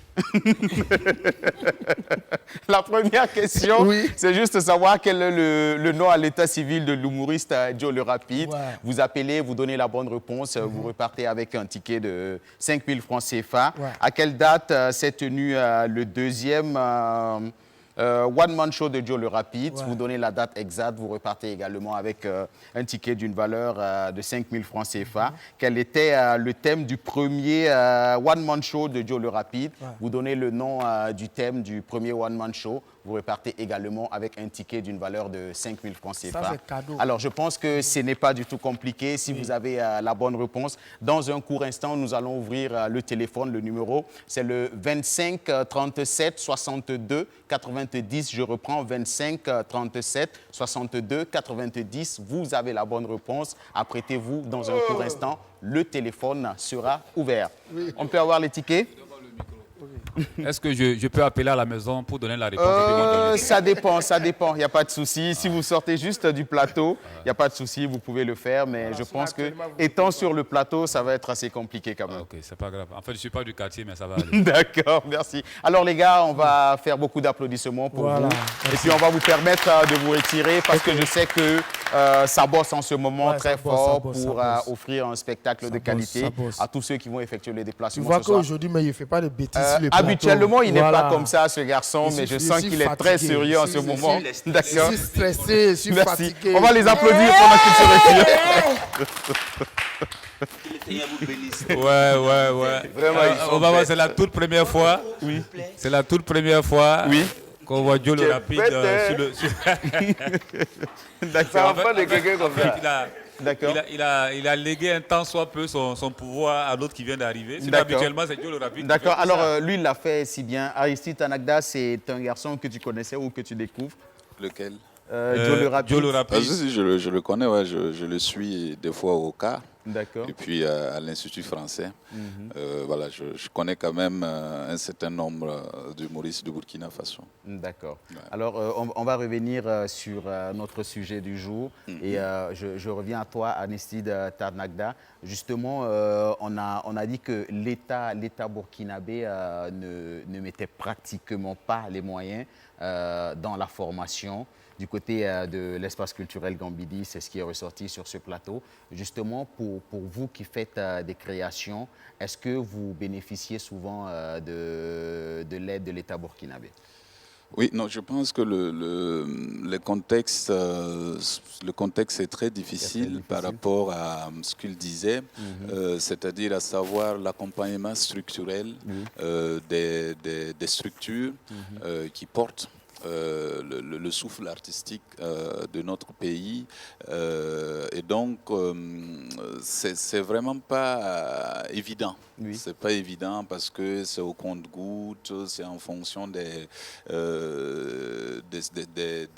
La première question, c'est juste savoir quel est le nom à l'état civil de l'humoriste Joe le Rapide. Vous appelez, vous donnez la bonne réponse, vous repartez avec un ticket de 5 000 francs CFA. À quelle date s'est tenu le deuxième one-man show de Joe le Rapide? Vous donnez la date exacte, vous repartez également avec un ticket d'une valeur de 5 000 francs CFA. Quel était le thème du premier one-man show de Joe le Rapide? Vous donnez le nom du thème du premier one-man show. vous repartez également avec un ticket d'une valeur de 5 000 francs CFA. Ça, c'est cadeau. Alors, je pense que ce n'est pas du tout compliqué. Si vous avez la bonne réponse, dans un court instant, nous allons ouvrir le téléphone, le numéro. C'est le 25 37 62 90. Je reprends 25 37 62 90. Vous avez la bonne réponse. Apprêtez-vous dans un court instant. Le téléphone sera ouvert. Oui. On peut avoir les tickets? Est-ce que je peux appeler à la maison pour donner la réponse? Ça dépend. Il n'y a pas de souci. Si vous sortez juste du plateau, il n'y a pas de souci, vous pouvez le faire. Mais je pense que, étant sur le plateau, ça va être assez compliqué quand même. Ok, c'est pas grave. En fait, je ne suis pas du quartier, mais ça va aller. D'accord, merci. Alors les gars, on va faire beaucoup d'applaudissements pour vous. Et puis on va vous permettre de vous retirer parce que je sais que ça bosse en ce moment très fort pour offrir un spectacle de qualité à tous ceux qui vont effectuer les déplacements. Tu vois qu'aujourd'hui, mais il ne fait pas de bêtises sur le plateau. Habituellement, il n'est pas comme ça, ce garçon, mais je sens qu'il est très sérieux en ce moment. D'accord. Je suis stressé, je suis fatigué. On va les applaudir pendant qu'ils se retirent. Ouais. Vraiment, on va voir, c'est la toute première fois. Oui. C'est la toute première fois. Oui. Qu'on voit Joe le rapide sur le... D'accord. Ça va de quelqu'un comme ça. Il a légué un temps soit peu son pouvoir à l'autre qui vient d'arriver. Habituellement, c'est Joe le rapide. D'accord. Alors, lui, il l'a fait si bien. Aristide Tanagda, c'est un garçon que tu connaissais ou que tu découvres? Lequel? Joe le rapide. Joe le rapide. Si, je le connais, ouais, je le suis des fois au CAR. D'accord. Et puis à l'Institut français. Voilà, je connais quand même un certain nombre d'humoristes de Burkina Faso. D'accord. Ouais. Alors, on va revenir sur notre sujet du jour. Et je reviens à toi, Aristide Tanagda. Justement, on a dit que l'État burkinabé ne mettait pratiquement pas les moyens dans la formation. Du côté de l'espace culturel Gambidi, c'est ce qui est ressorti sur ce plateau. Justement, pour vous qui faites des créations, est-ce que vous bénéficiez souvent de l'aide de l'État burkinabé? Oui, non, je pense que le contexte est très difficile par rapport à ce qu'il disait, c'est-à-dire à savoir l'accompagnement structurel des structures qui portent le souffle artistique de notre pays. Et donc, c'est vraiment pas évident. Oui. C'est pas évident parce que c'est au compte-gouttes, c'est en fonction des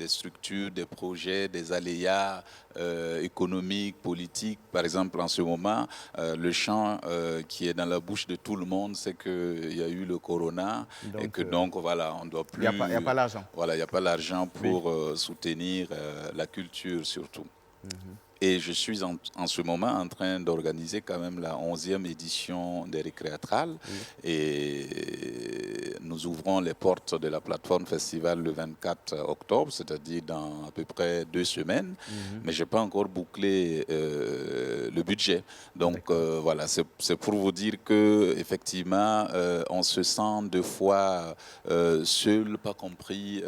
structures, des projets, des aléas économiques, politiques. Par exemple, en ce moment, le chant qui est dans la bouche de tout le monde, c'est qu'il y a eu le corona donc, et que donc, voilà, on doit plus... Il n'y a pas l'argent. Voilà, il n'y a pas l'argent pour soutenir la culture surtout. Et je suis en ce moment en train d'organiser quand même la 11e édition des Récréatrales. Et nous ouvrons les portes de la plateforme festival le 24 octobre, c'est-à-dire dans à peu près 2 semaines. Mais je n'ai pas encore bouclé le budget. Donc voilà, c'est pour vous dire qu'effectivement, on se sent deux fois seul, pas compris,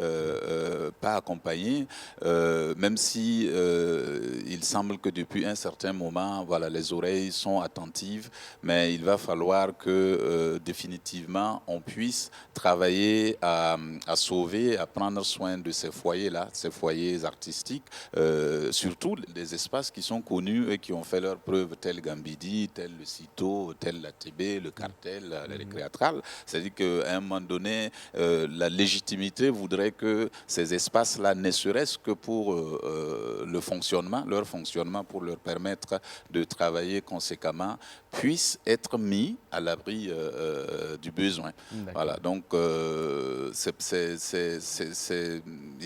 pas accompagné, même si il semble que depuis un certain moment, voilà, les oreilles sont attentives, mais il va falloir que définitivement on puisse travailler à sauver, à prendre soin de ces foyers-là, ces foyers artistiques, surtout des espaces qui sont connus et qui ont fait leurs preuves, tel Gambidi, tel le Cito, tel la TB, le Cartel, les Récréatrales. C'est-à-dire qu'à un moment donné, la légitimité voudrait que ces espaces-là, ne serait-ce que pour leur fonctionnement, pour leur permettre de travailler conséquemment, puissent être mis à l'abri du besoin. Voilà, donc il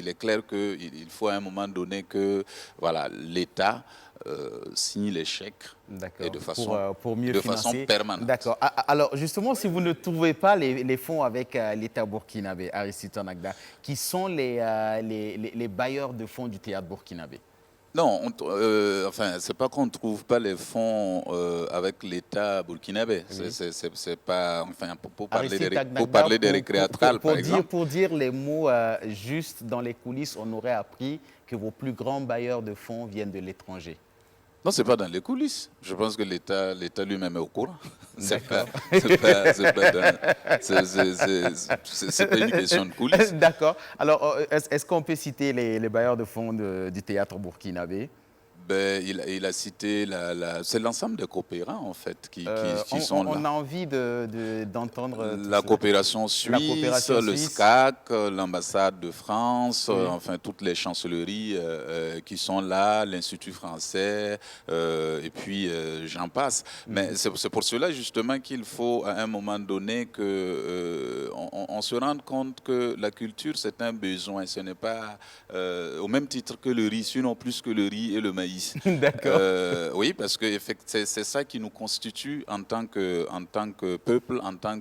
est clair qu'il faut à un moment donné que voilà, l'État signe les chèques et de façon, pour mieux façon permanente. D'accord. Alors justement, si vous ne trouvez pas les fonds avec l'État burkinabé, Aristide Tanagda, qui sont les bailleurs de fonds du théâtre burkinabé? Non, enfin, c'est pas qu'on ne trouve pas les fonds avec l'État burkinabé. C'est pas, enfin, pour parler des Récréatrales, par exemple. Pour dire les mots justes, dans les coulisses, on aurait appris que vos plus grands bailleurs de fonds viennent de l'étranger. Non, ce n'est pas dans les coulisses. Je pense que l'État lui-même est au courant. C'est pas une question de coulisses. D'accord. Alors, est-ce qu'on peut citer les bailleurs de fonds du théâtre burkinabé? Ben, il a cité, c'est l'ensemble des coopérants en fait qui sont là. On a envie d'entendre la coopération suisse, le SCAC, l'ambassade de France, enfin toutes les chancelleries qui sont là, l'Institut français, et puis j'en passe. Mais c'est pour cela justement qu'il faut à un moment donné on se rende compte que la culture c'est un besoin, ce n'est pas au même titre que le riz, sinon plus que le riz et le maïs. D'accord. Oui, parce que c'est ça qui nous constitue en tant que peuple, en tant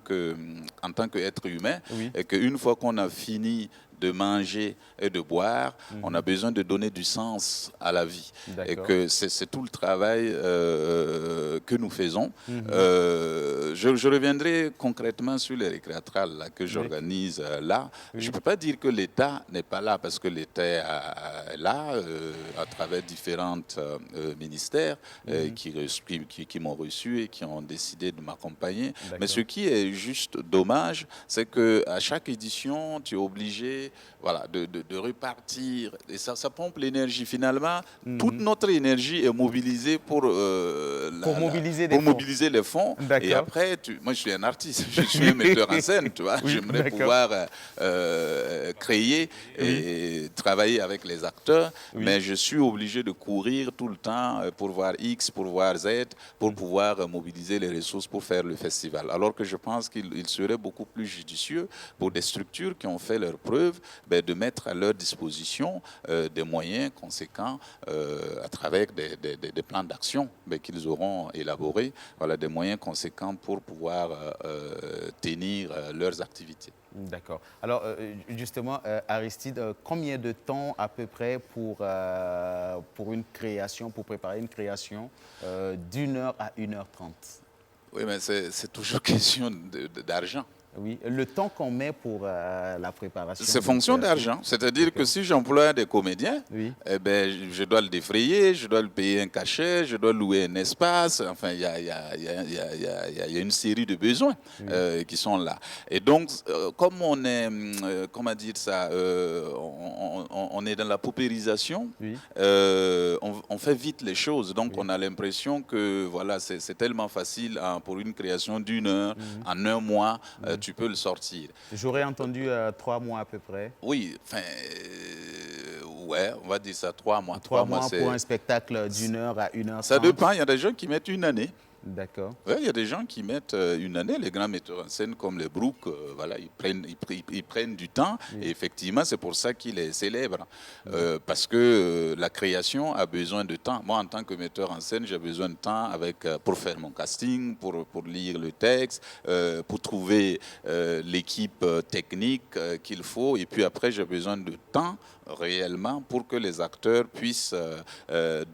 qu'être humain, et qu'une fois qu'on a fini de manger et de boire, on a besoin de donner du sens à la vie. Et que c'est tout le travail que nous faisons. Je reviendrai concrètement sur les récréatrales là, que j'organise là. Je ne peux pas dire que l'État n'est pas là, parce que l'État est là à travers différents ministères qui m'ont reçu et qui ont décidé de m'accompagner. Mais ce qui est juste dommage, c'est qu'à chaque édition, tu es obligé de repartir. Et ça pompe l'énergie. Finalement, toute notre énergie est mobilisée pour mobiliser les fonds. Et après, moi je suis un artiste, je suis un metteur en scène, tu vois. J'aimerais pouvoir créer et travailler avec les acteurs, mais je suis obligé de courir tout le temps pour voir X, pour voir Z, pour pouvoir mobiliser les ressources pour faire le festival. Alors que je pense qu'il serait beaucoup plus judicieux pour des structures qui ont fait leurs preuves, de mettre à leur disposition des moyens conséquents à travers des plans d'action qu'ils auront élaborés, des moyens conséquents pour pouvoir tenir leurs activités. D'accord. Alors, justement, Aristide, combien de temps à peu près pour préparer une création d'1h à 1h30? Oui, mais c'est toujours question d'argent. Oui, le temps qu'on met pour la préparation. C'est fonction d'argent. C'est-à-dire que si j'emploie des comédiens, je dois le défrayer, je dois le payer un cachet, je dois louer un espace. Enfin, il y a une série de besoins qui sont là. Et donc, comme on est, comment dire ça, on est dans la paupérisation, on fait vite les choses. Donc, on a l'impression que c'est tellement facile pour une création d'1 heure, en un mois, tu peux le sortir. J'aurais entendu 3 mois à peu près. Oui, enfin, on va dire ça, 3 mois. 3 mois pour un spectacle d'1 heure à 1h30. Ça dépend, il y a des gens qui mettent 1 année. D'accord. Oui, il y a des gens qui mettent 1 année. Les grands metteurs en scène comme les Brook, ils prennent du temps. Et effectivement, c'est pour ça qu'il est célèbre. Parce que la création a besoin de temps. Moi, en tant que metteur en scène, j'ai besoin de temps pour faire mon casting, pour lire le texte, pour trouver l'équipe technique qu'il faut. Et puis après, j'ai besoin de temps réellement pour que les acteurs puissent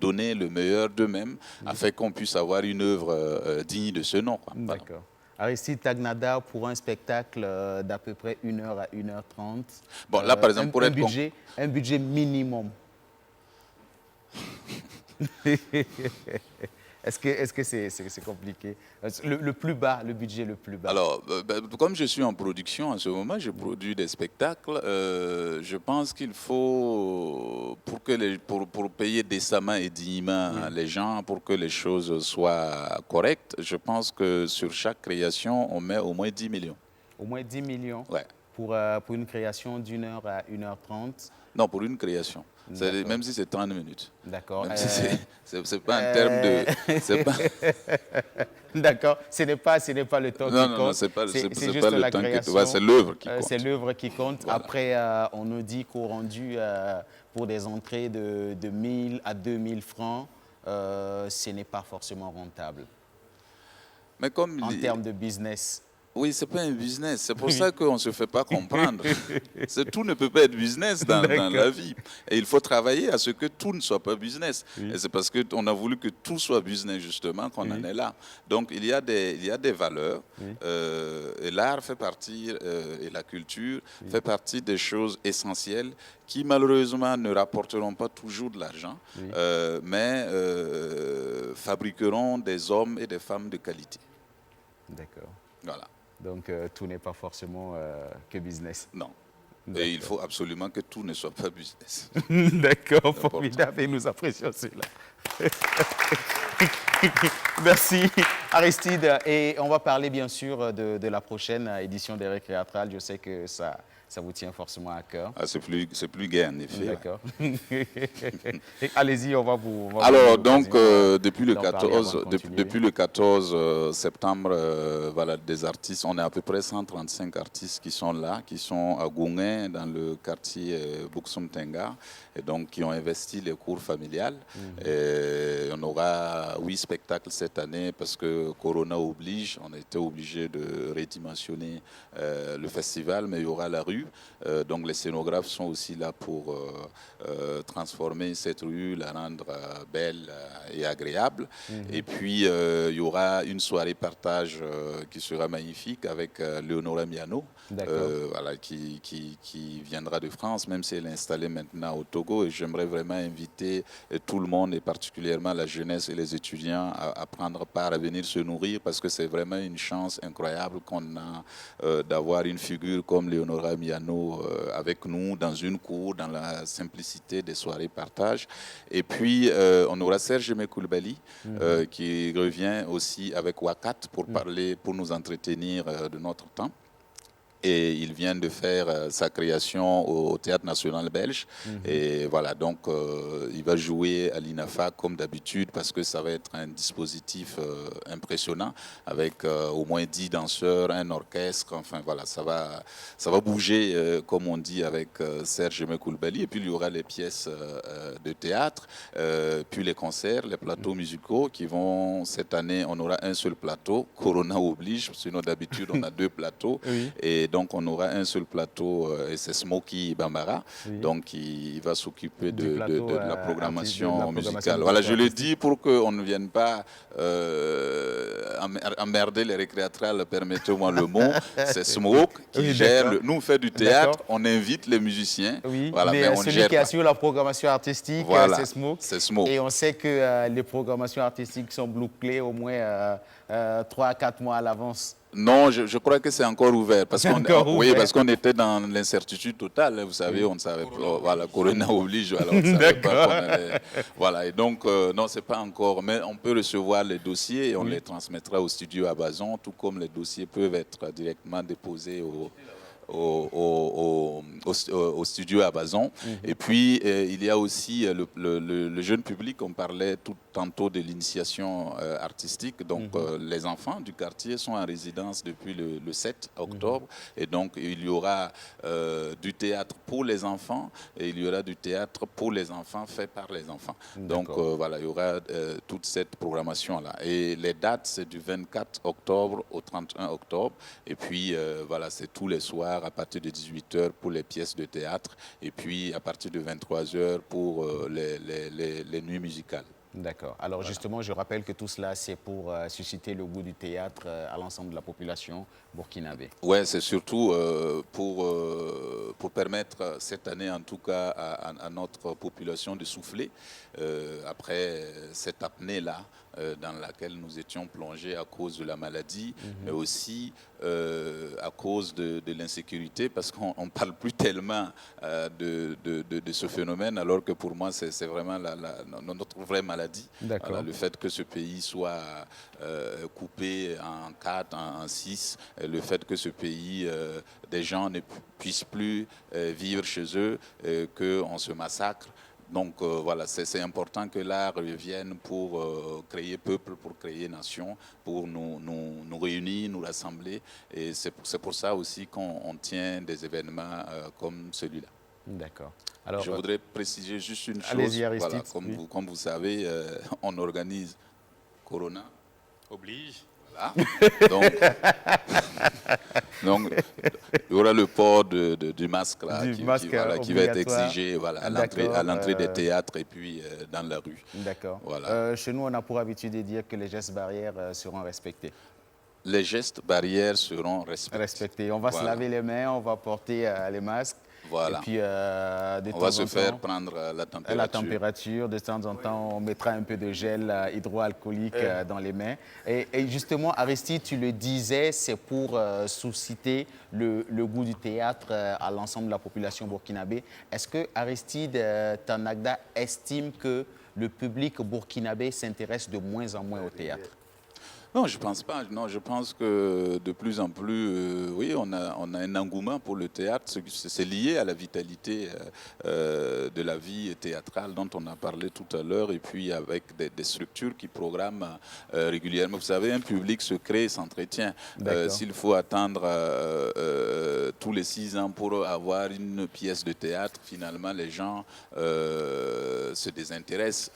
donner le meilleur d'eux-mêmes afin qu'on puisse avoir une œuvre digne de ce nom. D'accord. Aristide Tagnada, pour un spectacle d'à peu près 1h à 1h30. Bon, là, par exemple, un budget minimum. Est-ce que c'est compliqué? Le plus bas, le budget le plus bas. Alors, comme je suis en production en ce moment, je produis des spectacles. Je pense qu'il faut, pour payer décemment et dignement les gens, pour que les choses soient correctes, je pense que sur chaque création, on met au moins 10 millions. Au moins 10 millions? Ouais. Pour une création d'1 heure à 1h30? Non, pour une création. Même si c'est 30 minutes. D'accord. Même si c'est pas en termes de... D'accord. Ce n'est pas le temps qui compte. Non, c'est pas juste le temps qui compte. C'est l'œuvre qui compte. C'est l'œuvre qui compte. Voilà. Après, on nous dit qu'au rendu, pour des entrées de 1 000 à 2 000 francs, ce n'est pas forcément rentable. Mais comme en termes de business. Oui, c'est pas un business. C'est pour ça qu'on ne se fait pas comprendre. Tout ne peut pas être business dans la vie. Et il faut travailler à ce que tout ne soit pas business. Et c'est parce qu'on a voulu que tout soit business, justement, qu'on en est là. Donc, il y a des valeurs. Et l'art fait partie, et la culture fait partie des choses essentielles qui, malheureusement, ne rapporteront pas toujours de l'argent, mais fabriqueront des hommes et des femmes de qualité. D'accord. Voilà. Donc, tout n'est pas forcément que business. Non. Et il faut absolument que tout ne soit pas business. D'accord, formidable. Et nous apprécions cela. Merci, Aristide. Et on va parler, bien sûr, de la prochaine édition des Récréatrales. Je sais que ça vous tient forcément à cœur. Ah, c'est plus gai, en effet. D'accord. Allez-y, on va vous... Alors, donc, depuis le 14 septembre, voilà, des artistes, on est à peu près 135 artistes qui sont là, qui sont à Goungin, dans le quartier Buxum Tenga, et donc qui ont investi les cours familiales. Et on aura 8 spectacles cette année parce que Corona oblige, on a été obligé de redimensionner le festival, mais il y aura la rue. Donc les scénographes sont aussi là pour transformer cette rue, la rendre belle et agréable. Et puis il y aura une soirée partage qui sera magnifique avec Leonora Miano, voilà, qui viendra de France, même si elle est installée maintenant au Togo. Et j'aimerais vraiment inviter tout le monde, et particulièrement la jeunesse et les étudiants, à prendre part, à venir se nourrir, parce que c'est vraiment une chance incroyable qu'on a d'avoir une figure comme Leonora Miano avec nous dans une cour, dans la simplicité des soirées partage. Et puis, on aura Serge Mekoulibaly qui revient aussi avec Wakat pour parler, pour nous entretenir de notre temps. Et il vient de faire sa création au Théâtre National Belge. Et voilà, donc il va jouer à l'INAFA comme d'habitude, parce que ça va être un dispositif impressionnant avec au moins 10 danseurs, un orchestre. Enfin voilà, ça va bouger, comme on dit, avec Serge Mekoulibaly. Et puis il y aura les pièces de théâtre, puis les concerts, les plateaux musicaux qui vont, cette année, on aura un seul plateau. Corona oblige, sinon d'habitude on a 2 plateaux. Et donc, on aura un seul plateau, et c'est Smokey Bambara. Donc, il va s'occuper de la programmation musicale. Voilà, je le dis pour qu'on ne vienne pas emmerder les récréatrales, permettez-moi le mot. C'est Smoke qui gère. Nous, on fait du théâtre, on invite les musiciens. Voilà, mais on celui qui assure la programmation artistique, voilà, c'est Smoke. C'est Smoke. Et on sait que les programmations artistiques sont bouclées au moins 3 à 4 mois à l'avance. Non, je crois que c'est encore ouvert. Parce qu'on était dans l'incertitude totale. Vous savez, on ne savait pas. Voilà, Corona oblige. Alors, on ne savait pas qu'on allait. Voilà, et donc, non, ce n'est pas encore. Mais on peut recevoir les dossiers et on les transmettra au studio à Bazon, tout comme les dossiers peuvent être directement déposés au studio à Bazon. Et puis, il y a aussi le jeune public. On parlait tantôt de l'initiation artistique. Donc, les enfants du quartier sont en résidence depuis le 7 octobre. Et donc, il y aura du théâtre pour les enfants et il y aura du théâtre pour les enfants fait par les enfants. Donc, voilà, il y aura toute cette programmation-là. Et les dates, c'est du 24 octobre au 31 octobre. Et puis, voilà, c'est tous les soirs à partir de 18h pour les pièces de théâtre et puis à partir de 23h pour les nuits musicales. D'accord. Alors justement, je rappelle que tout cela, c'est pour susciter le goût du théâtre à l'ensemble de la population burkinabé. Oui, c'est surtout pour permettre cette année, en tout cas, à notre population de souffler après cette apnée-là dans laquelle nous étions plongés à cause de la maladie, mais aussi à cause de l'insécurité, parce qu'on ne parle plus tellement de ce phénomène, alors que pour moi, c'est vraiment notre vraie maladie. Voilà, le fait que ce pays soit coupé en 4, en 6, le fait que ce pays, des gens ne puissent plus vivre chez eux, qu'on se massacre. Donc voilà, c'est important que l'art revienne pour créer peuple, pour créer nation, pour nous réunir, nous rassembler. Et c'est pour ça aussi qu'on tient des événements comme celui-là. D'accord. Alors, je voudrais préciser juste une chose. Allez-y, Aristide. Voilà, comme vous savez, on organise Corona oblige. Voilà. Donc, il y aura le port du masque, là, qui va être exigé à l'entrée des théâtres et puis dans la rue. D'accord. Voilà. Chez nous, on a pour habitude de dire que les gestes barrières seront respectés. Les gestes barrières seront respectés. On va se laver les mains, on va porter les masques. Voilà. Et puis, on va se faire prendre la température. La température, de temps en temps, on mettra un peu de gel hydroalcoolique dans les mains. Et justement, Aristide, tu le disais, c'est pour susciter le goût du théâtre à l'ensemble de la population burkinabé. Est-ce que Aristide Tanagda estime que le public burkinabé s'intéresse de moins en moins au théâtre? Non, je ne pense pas. Non, je pense que de plus en plus, oui, on a un engouement pour le théâtre. C'est lié à la vitalité de la vie théâtrale dont on a parlé tout à l'heure, et puis avec des structures qui programment régulièrement. Vous savez, un public se crée et s'entretient. S'il faut attendre tous les 6 ans pour avoir une pièce de théâtre, finalement, les gens se désintéressent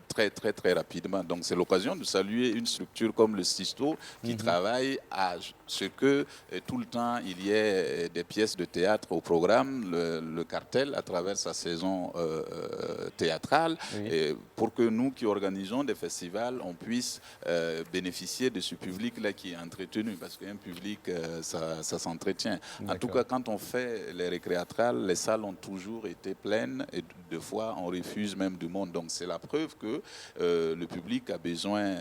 très, très, très rapidement. Donc, c'est l'occasion de saluer une structure comme le Sisto qui travaille à ce que tout le temps il y ait des pièces de théâtre au programme, le cartel à travers sa saison théâtrale, et pour que nous qui organisons des festivals, on puisse bénéficier de ce public-là qui est entretenu, parce qu'un public, ça s'entretient. En tout cas, quand on fait les récréatrales, les salles ont toujours été pleines et des fois on refuse même du monde. Donc c'est la preuve que le public a besoin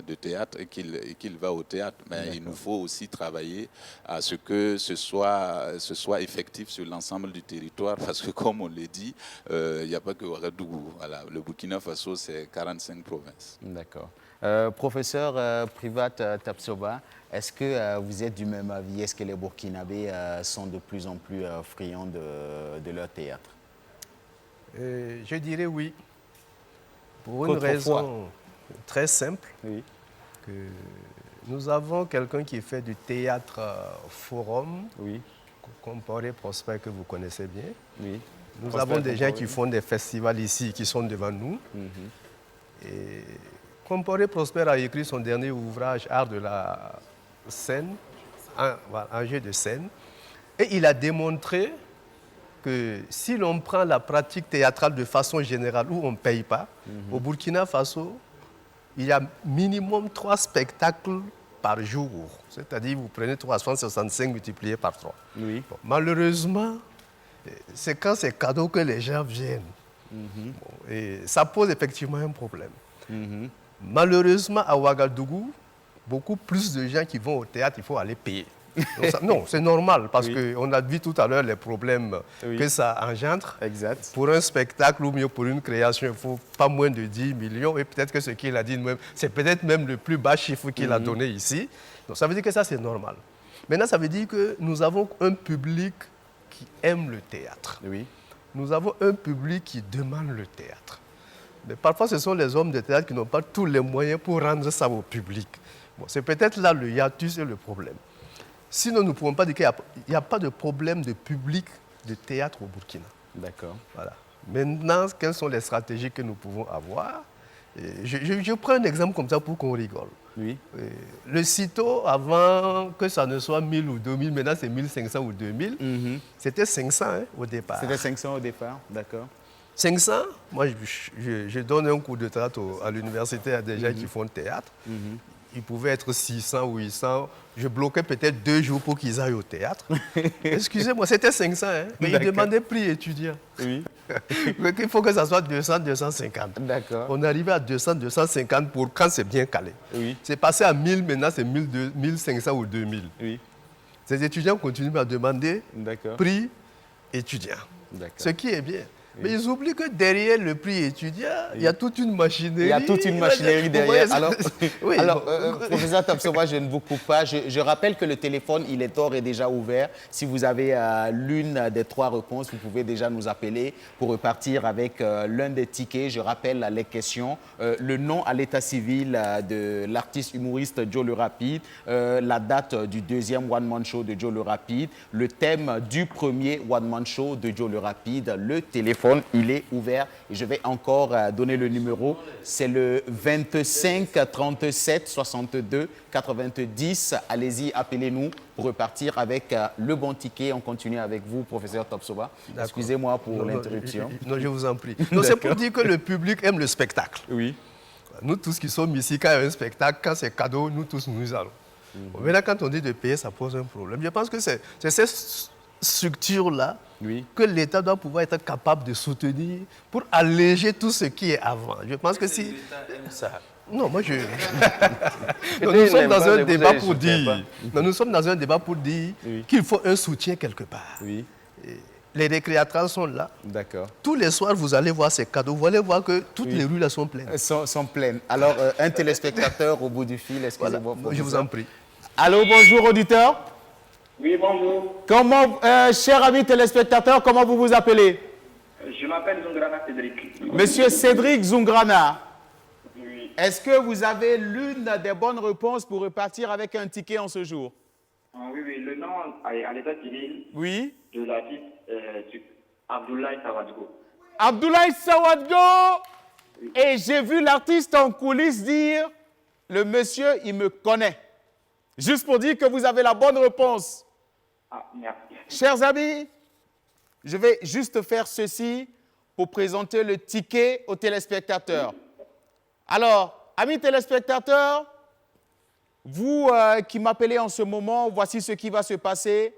de théâtre et qu'il va au théâtre. Mais il nous faut aussi travailler à ce que ce soit effectif sur l'ensemble du territoire, parce que comme on l'a dit, il n'y a pas que Ouagadougou. Voilà, le Burkina Faso, c'est 45 provinces. D'accord. Professeur Privat Tapsoba, est-ce que vous êtes du même avis? Est-ce que les Burkinabés sont de plus en plus friands de leur théâtre? Je dirais oui. Pour une raison très simple. Que nous avons quelqu'un qui fait du théâtre forum, Comparé Prosper, que vous connaissez bien. Nous avons des gens qui font des festivals ici, qui sont devant nous. Et Comparé Prosper a écrit son dernier ouvrage, Art de la scène, un jeu de scène. Et il a démontré que si l'on prend la pratique théâtrale de façon générale, où on ne paye pas, au Burkina Faso, il y a minimum 3 spectacles par jour. C'est-à-dire, vous prenez 365 multiplié par 3. Bon, malheureusement, c'est quand c'est cadeau que les gens viennent. Bon, et ça pose effectivement un problème. Malheureusement, à Ouagadougou, beaucoup plus de gens qui vont au théâtre, il faut aller payer. Non, c'est normal, parce qu'on a vu tout à l'heure les problèmes que ça engendre. Pour un spectacle ou mieux pour une création, il ne faut pas moins de 10 millions. Et peut-être que ce qu'il a dit, c'est peut-être même le plus bas chiffre qu'il a donné ici. Donc ça veut dire que ça, c'est normal. Maintenant, ça veut dire que nous avons un public qui aime le théâtre. Nous avons un public qui demande le théâtre. Mais parfois, ce sont les hommes de théâtre qui n'ont pas tous les moyens pour rendre ça au public. Bon, c'est peut-être là le hiatus et le problème. Sinon, nous ne pouvons pas dire qu'il n'y a pas de problème de public de théâtre au Burkina. D'accord. Voilà. Maintenant, quelles sont les stratégies que nous pouvons avoir? Je prends un exemple comme ça pour qu'on rigole. Le CITO, avant que ça ne soit 1000 ou 2000, maintenant c'est 1500 ou 2000, c'était 500 au départ. C'était 500 au départ, d'accord. 500, moi je donne un cours de théâtre à l'université à des gens qui font théâtre. Il pouvait être 600 ou 800. Je bloquais peut-être 2 jours pour qu'ils aillent au théâtre. Excusez-moi, c'était 500, mais ils demandaient prix étudiant. Il faut que ça soit 200, 250. D'accord. On est arrivé à 200, 250 pour quand c'est bien calé. C'est passé à 1000, maintenant c'est 1500 ou 2000. Ces étudiants continuent à demander prix étudiant. Ce qui est bien. Mais ils oublient que derrière le prix étudiant, il y a toute une machinerie. Il y a toute une machinerie derrière. Alors, professeur Tapsoba, je ne vous coupe pas. Je rappelle que le téléphone, il est d'ores et déjà ouvert. Si vous avez l'une des 3 réponses, vous pouvez déjà nous appeler pour repartir avec l'un des tickets. Je rappelle les questions. Le nom à l'état civil de l'artiste humoriste Joe Le Rapide, la date du 2e one-man show de Joe Le Rapide, le thème du premier one-man show de Joe Le Rapide, le téléphone téléphone, il est ouvert. Et je vais encore donner le numéro. C'est le 25 37 62 90. Allez-y, appelez-nous pour repartir avec le bon ticket. On continue avec vous, professeur Topsoba. Excusez-moi pour l'interruption. Non, je vous en prie. C'est pour dire que le public aime le spectacle. Oui. Nous tous qui sommes ici, quand il y a un spectacle, quand c'est cadeau, nous tous nous allons. Maintenant, quand on dit de payer, ça pose un problème. Je pense que c'est cette structure-là que l'État doit pouvoir être capable de soutenir pour alléger tout ce qui est avant. Je pense que si... L'État aime ça. Non, moi je... non, nous sommes dans un débat pour dire... Non, nous sommes dans un débat pour dire qu'il faut un soutien quelque part. Oui. Les récréateurs sont là. D'accord. Tous les soirs, vous allez voir ces cadeaux. Vous allez voir que toutes les rues là sont pleines. Sont pleines. Alors, un téléspectateur au bout du fil, excusez-moi. Voilà. Je vous en prie. Allô, bonjour auditeur. Oui, bonjour. Comment, cher ami téléspectateur, comment vous vous appelez? Je m'appelle Zungrana Cédric. Monsieur Cédric Zungrana. Oui. Est-ce que vous avez l'une des bonnes réponses pour repartir avec un ticket en ce jour? Oui, le nom à l'état civil de l'artiste Abdoulaye Sawadgo. Abdoulaye Sawadgo. Et j'ai vu l'artiste en coulisses dire, le monsieur, il me connaît. Juste pour dire que vous avez la bonne réponse. Ah, merci. Chers amis, je vais juste faire ceci pour présenter le ticket aux téléspectateurs. Alors, amis téléspectateurs, vous qui m'appelez en ce moment, voici ce qui va se passer.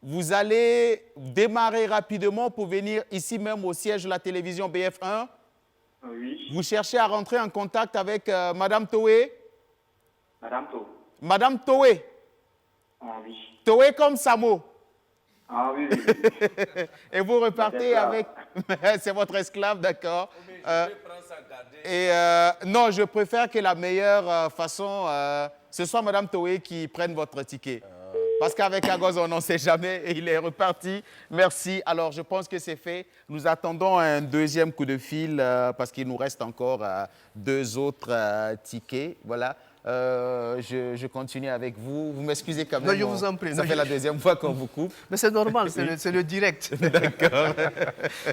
Vous allez démarrer rapidement pour venir ici même au siège de la télévision BF1. Oui. Vous cherchez à rentrer en contact avec Madame Toé. Madame To. Madame Toé. Ah oui. Toé comme Samo. Ah oui. Et vous repartez avec... C'est votre esclave, d'accord. Non, je préfère que la meilleure façon, ce soit Madame Toé qui prenne votre ticket. Parce qu'avec Agos, on n'en sait jamais et il est reparti. Merci. Alors, je pense que c'est fait. Nous attendons un deuxième coup de fil parce qu'il nous reste encore 2 autres tickets. Voilà. Je continue avec vous. Vous m'excusez quand même. Non, je vous en prie. Ça fait la deuxième fois qu'on vous coupe. Mais c'est normal, c'est le direct. D'accord.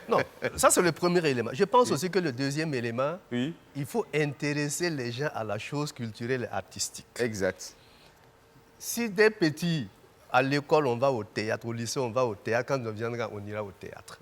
Non, ça c'est le premier élément. Je pense aussi que le deuxième élément, il faut intéresser les gens à la chose culturelle et artistique. Exact. Si des petits, à l'école, on va au théâtre, au lycée, on va au théâtre, quand on viendra, on ira au théâtre.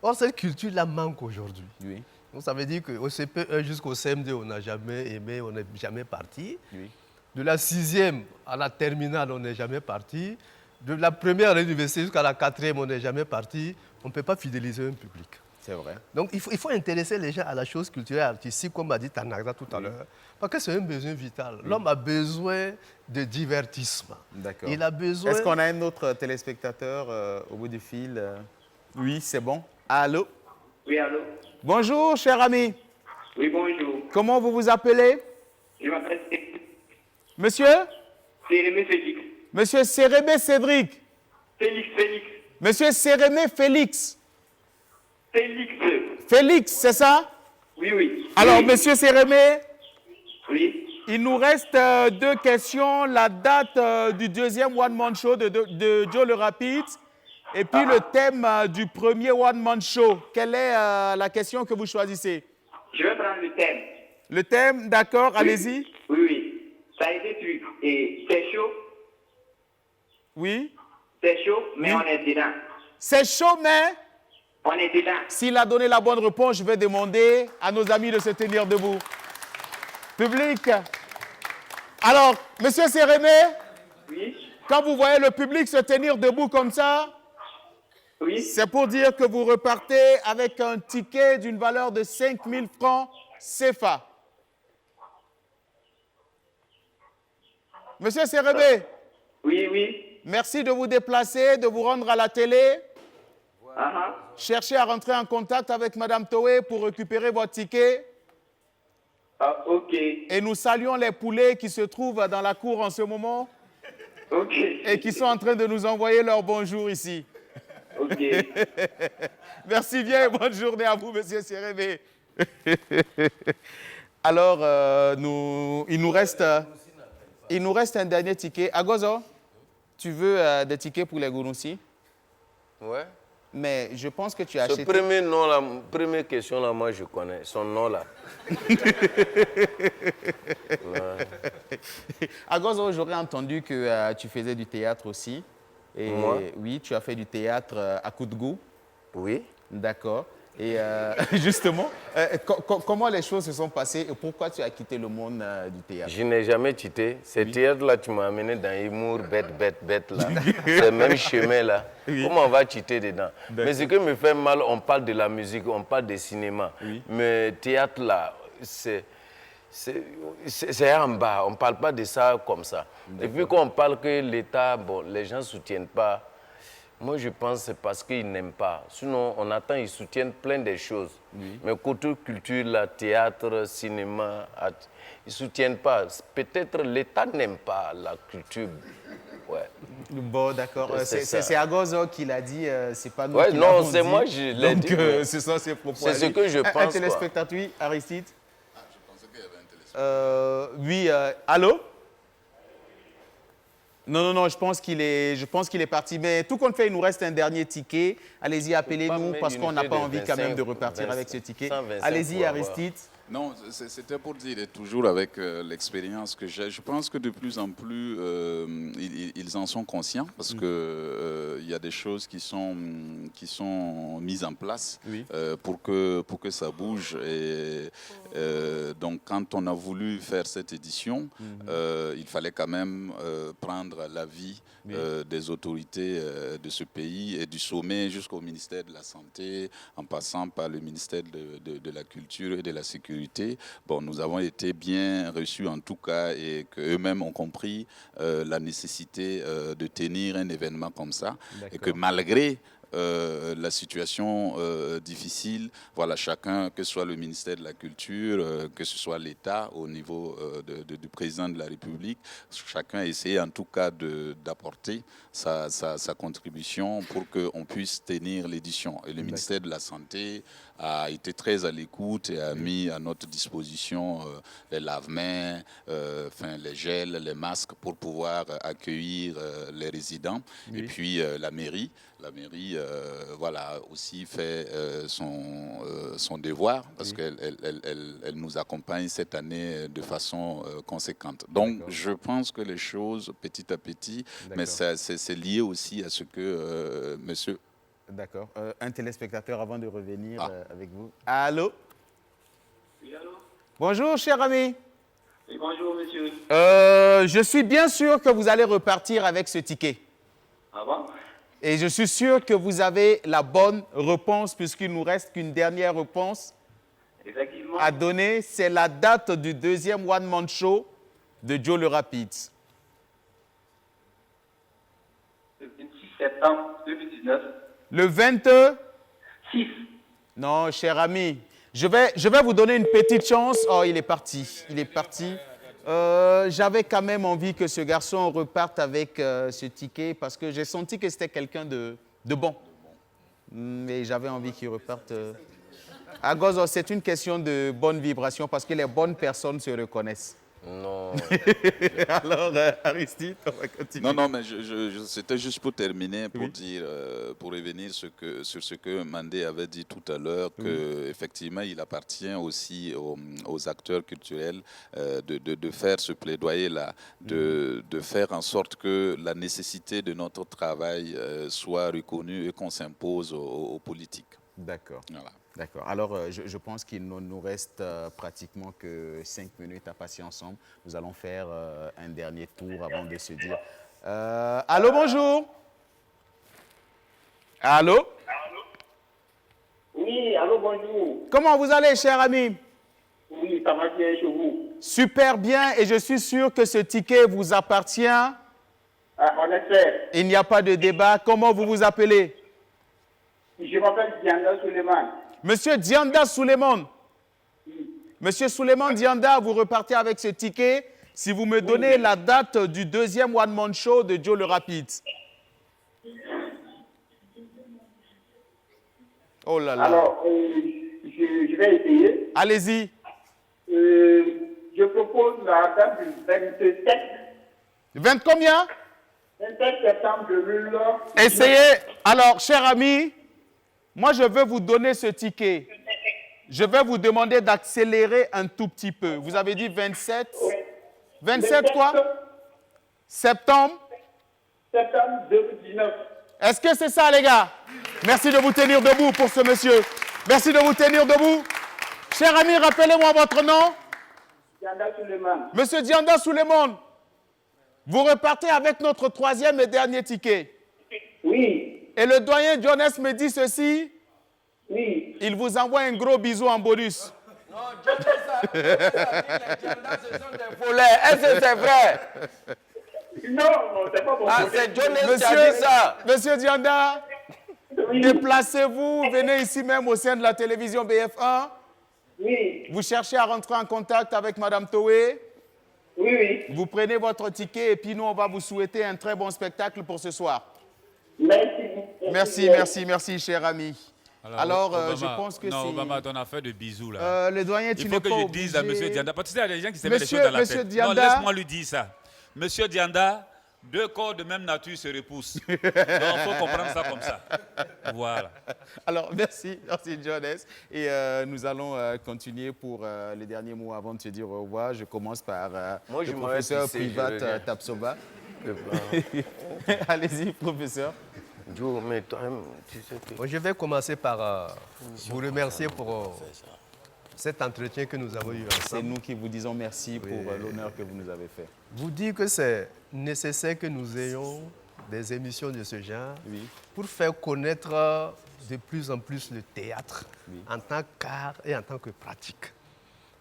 Or, cette culture-là manque aujourd'hui. Oui. Donc, ça veut dire qu'au CP1 jusqu'au CM2, on n'a jamais aimé, on n'est jamais parti. Oui. De la 6e à la terminale, on n'est jamais parti. De la première à l'université jusqu'à la 4e, on n'est jamais parti. On ne peut pas fidéliser un public. C'est vrai. Donc, il faut intéresser les gens à la chose culturelle et artistique, comme a dit Tanagda tout à l'heure, parce que c'est un besoin vital. L'homme a besoin de divertissement. D'accord. Il a besoin... Est-ce qu'on a un autre téléspectateur au bout du fil? Oui, c'est bon. Allô? Oui, allô? Bonjour, cher ami. Oui, bonjour. Comment vous vous appelez? Je m'appelle Monsieur? Sérémé Félix. Monsieur Sérémé Cédric. Félix. Monsieur Sérémé Félix. Félix. Félix, c'est ça? Oui. Alors, monsieur Sérémé, oui. Il nous reste 2 questions. La date du deuxième One Man Show de Joe le Rapide et puis le thème du premier One Man Show. Quelle est la question que vous choisissez? Je vais prendre le thème. Le thème, d'accord, allez-y. Oui. Ça a été truc. Et c'est chaud. Oui. C'est chaud, mais on est dedans. C'est chaud, mais... On est dedans. S'il a donné la bonne réponse, je vais demander à nos amis de se tenir debout. Public. Alors, monsieur Sérémé, quand vous voyez le public se tenir debout comme ça, c'est pour dire que vous repartez avec un ticket d'une valeur de 5 000 francs CFA. Monsieur Sérémé. Oui. Merci de vous déplacer, de vous rendre à la télé. Voilà. Cherchez à rentrer en contact avec Madame Toé pour récupérer votre ticket. Ah, ok. Et nous saluons les poulets qui se trouvent dans la cour en ce moment. Ok. Et qui sont en train de nous envoyer leur bonjour ici. Ok. Merci bien et bonne journée à vous, monsieur Sérémé. Alors, il nous reste un dernier ticket. Agozo, tu veux des tickets pour les Gounoussi? Ouais. Mais je pense que tu as acheté... Ce premier nom là, première question là, moi je connais. Son nom là. Agozo, j'aurais entendu que tu faisais du théâtre aussi. Et moi? Oui, tu as fait du théâtre à Koudgou. Oui. D'accord. Et justement, comment les choses se sont passées et pourquoi tu as quitté le monde du théâtre? Je n'ai jamais quitté. Ce théâtre-là, tu m'as amené dans l'humour bête là. C'est le même chemin là. Oui. Comment on va quitter dedans? Mais ce qui me fait mal, on parle de la musique, on parle de cinéma. Oui. Mais théâtre là, c'est en bas. On ne parle pas de ça comme ça. Et puis quand on parle que l'État, bon, les gens ne soutiennent pas, moi, je pense que c'est parce qu'ils n'aiment pas. Sinon, on attend, ils soutiennent plein de choses. Oui. Mais côté culture, la théâtre, cinéma, ils ne soutiennent pas. Peut-être l'État n'aime pas la culture. Ouais. Bon, d'accord. C'est Agozo qui l'a dit, c'est pas nous qui non, l'avons c'est dit. moi, je l'ai dit. Ce sont ses propos. C'est ce que je pense. Un téléspectateur, oui, Aristide. Je pensais qu'il y avait un téléspectateur. Oui, allô? Non, je pense qu'il est parti. Mais tout compte fait, il nous reste un dernier ticket. Allez-y, appelez-nous parce qu'on n'a pas envie quand même de repartir avec ce ticket. Allez-y, Aristide. Non, c'était pour dire, et toujours avec l'expérience que j'ai, je pense que de plus en plus, ils en sont conscients parce que il y a des choses qui sont mises en place pour que ça bouge. Et donc, quand on a voulu faire cette édition, il fallait quand même prendre l'avis des autorités de ce pays et du sommet jusqu'au ministère de la Santé, en passant par le ministère de la Culture et de la Sécurité. Bon, nous avons été bien reçus en tout cas et qu'eux-mêmes ont compris la nécessité de tenir un événement comme ça et que malgré la situation difficile, voilà, chacun, que ce soit le ministère de la Culture, que ce soit l'État au niveau du président de la République, chacun a essayé en tout cas d'apporter sa contribution pour qu'on puisse tenir l'édition. Et le ministère de la Santé a été très à l'écoute et a mis à notre disposition les lave-mains, les gels, les masques pour pouvoir accueillir les résidents. Et puis la mairie, voilà, aussi fait son devoir parce qu'elle nous accompagne cette année de façon conséquente. Donc, je pense que les choses, petit à petit, mais c'est lié aussi à ce que monsieur... D'accord. Un téléspectateur avant de revenir avec vous. Allô? Oui, allô? Bonjour, cher ami. Oui, bonjour, monsieur. Je suis bien sûr que vous allez repartir avec ce ticket. Ah bon? Et je suis sûr que vous avez la bonne réponse puisqu'il nous reste qu'une dernière réponse à donner. C'est la date du deuxième One Man Show de Joe le Rapide. Le 26 septembre 2019. Le 26. Non, cher ami. Je vais vous donner une petite chance. Oh, il est parti. Il est parti. J'avais quand même envie que ce garçon reparte avec ce ticket parce que j'ai senti que c'était quelqu'un de bon. Mais j'avais envie qu'il reparte. Agozo, c'est une question de bonne vibration parce que les bonnes personnes se reconnaissent. Non. Alors, Aristide, on va continuer. Non, mais c'était juste pour terminer, pour dire, pour revenir sur ce que Mandé avait dit tout à l'heure, qu'effectivement, il appartient aussi aux acteurs culturels de faire ce plaidoyer-là, de faire en sorte que la nécessité de notre travail soit reconnue et qu'on s'impose aux politiques. D'accord. Voilà. D'accord. Alors, je pense qu'il ne nous reste pratiquement que 5 minutes à passer ensemble. Nous allons faire un dernier tour avant de se dire... allô, bonjour. Allô? Oui, allô, bonjour. Comment vous allez, cher ami? Oui, ça va bien chez vous. Super bien, et je suis sûr que ce ticket vous appartient. En effet. Il n'y a pas de débat. Comment vous vous appelez? Je m'appelle Dianda Suleiman. Monsieur Dianda Suleiman. Monsieur Suleiman Dianda, vous repartez avec ce ticket si vous me donnez la date du deuxième One Man Show de Joe le Rapide. Oh là là. Alors, je vais essayer. Allez-y. Je propose la date du 27. 20 combien? 27 septembre 2000. Essayez. Alors, cher ami, Moi, je veux vous donner ce ticket. Je vais vous demander d'accélérer un tout petit peu. Vous avez dit 27. 27 quoi? Septembre? Septembre 2019. Est-ce que c'est ça, les gars? Merci de vous tenir debout pour ce monsieur. Merci de vous tenir debout. Cher ami, rappelez-moi votre nom. Dianda Suleiman. Monsieur Dianda Suleiman, vous repartez avec notre 3e et dernier ticket. Oui. Et le doyen Jonas me dit ceci. Oui. Il vous envoie un gros bisou en bonus. Non, Jonas a dit les Dianda, ce sont des volets. Est-ce que c'est vrai? Non, c'est pas bon. Ah, c'est Jonas qui a dit ça. Monsieur Dianda, oui. Déplacez-vous, venez ici même au sein de la télévision BF1. Oui. Vous cherchez à rentrer en contact avec Madame Toé. Oui, oui. Vous prenez votre ticket et puis nous, on va vous souhaiter un très bon spectacle pour ce soir. Merci. Merci, cher ami. Alors Obama, je pense que c'est... Non, Obama, ton affaire de bisous, là. Le doyen, tu Il n'es faut que pas je obligé... dise à M. Dianda, parce que il y a des gens qui se mettent les Monsieur- choses dans la Monsieur tête. Dianda. Non, laisse-moi lui dire ça. Monsieur Dianda, deux corps de même nature se repoussent. Donc, il faut comprendre ça comme ça. Voilà. Alors, merci Jonas. Et nous allons continuer pour les derniers mots avant de se dire au revoir. Je commence par Moi, le je m'aurais professeur pissé, Privat je reviens. Tapsoba. Allez-y, professeur. Joe, mais toi-même, tu sais que... Bon, je vais commencer par vous remercier pour cet entretien que nous avons eu ensemble. C'est nous qui vous disons merci pour l'honneur que vous nous avez fait. Vous dire que c'est nécessaire que nous ayons des émissions de ce genre pour faire connaître de plus en plus le théâtre en tant qu'art et en tant que pratique.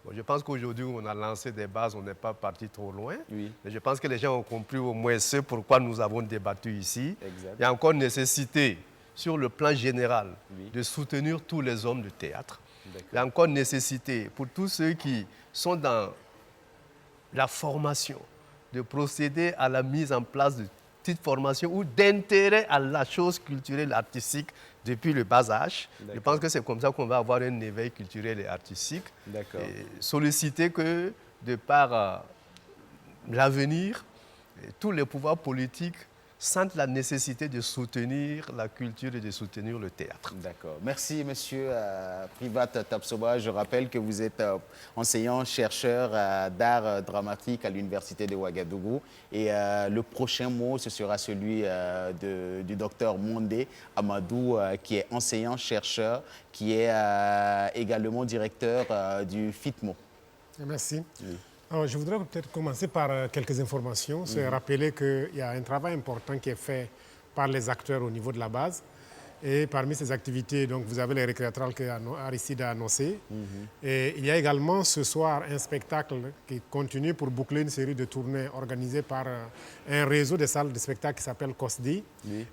Bon, je pense qu'aujourd'hui, on a lancé des bases, on n'est pas parti trop loin. Mais je pense que les gens ont compris au moins ce pourquoi nous avons débattu ici. Exact. Il y a encore nécessité, sur le plan général, de soutenir tous les hommes de théâtre. Il y a encore nécessité pour tous ceux qui sont dans la formation, de procéder à la mise en place de petites formations ou d'intérêt à la chose culturelle et artistique depuis le bas âge. Je pense que c'est comme ça qu'on va avoir un éveil culturel et artistique. Et solliciter que, de par l'avenir, tous les pouvoirs politiques sentent la nécessité de soutenir la culture et de soutenir le théâtre. D'accord. Merci, monsieur Privat Tapsoba. Je rappelle que vous êtes enseignant-chercheur d'art dramatique à l'Université de Ouagadougou. Et le prochain mot, ce sera celui du docteur Mondé Amadou, qui est enseignant-chercheur, qui est également directeur du FITMO. Merci. Alors, je voudrais peut-être commencer par quelques informations. C'est rappeler qu'il y a un travail important qui est fait par les acteurs au niveau de la base. Et parmi ces activités, donc, vous avez les récréatrales que Aristide a annoncé. Et il y a également ce soir un spectacle qui continue pour boucler une série de tournées organisées par un réseau de salles de spectacle qui s'appelle COSDI.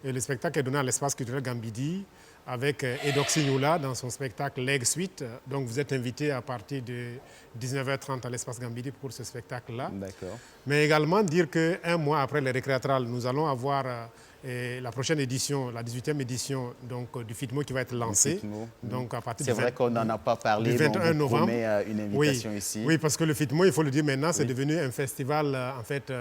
Et le spectacle est donné à l'espace culturel Gambidi avec Edoxy Youla dans son spectacle Leg Suite. Donc vous êtes invité à partir de 19h30 à l'espace Gambidi pour ce spectacle-là. D'accord. Mais également dire qu'un mois après les récréatrales, nous allons avoir la prochaine édition, la 18e édition donc, du FITMO qui va être lancée. Donc, à partir C'est vrai qu'on n'en a pas parlé, du 21 novembre. On met une invitation ici. Oui, parce que le FITMO, il faut le dire maintenant, c'est devenu un festival en fait,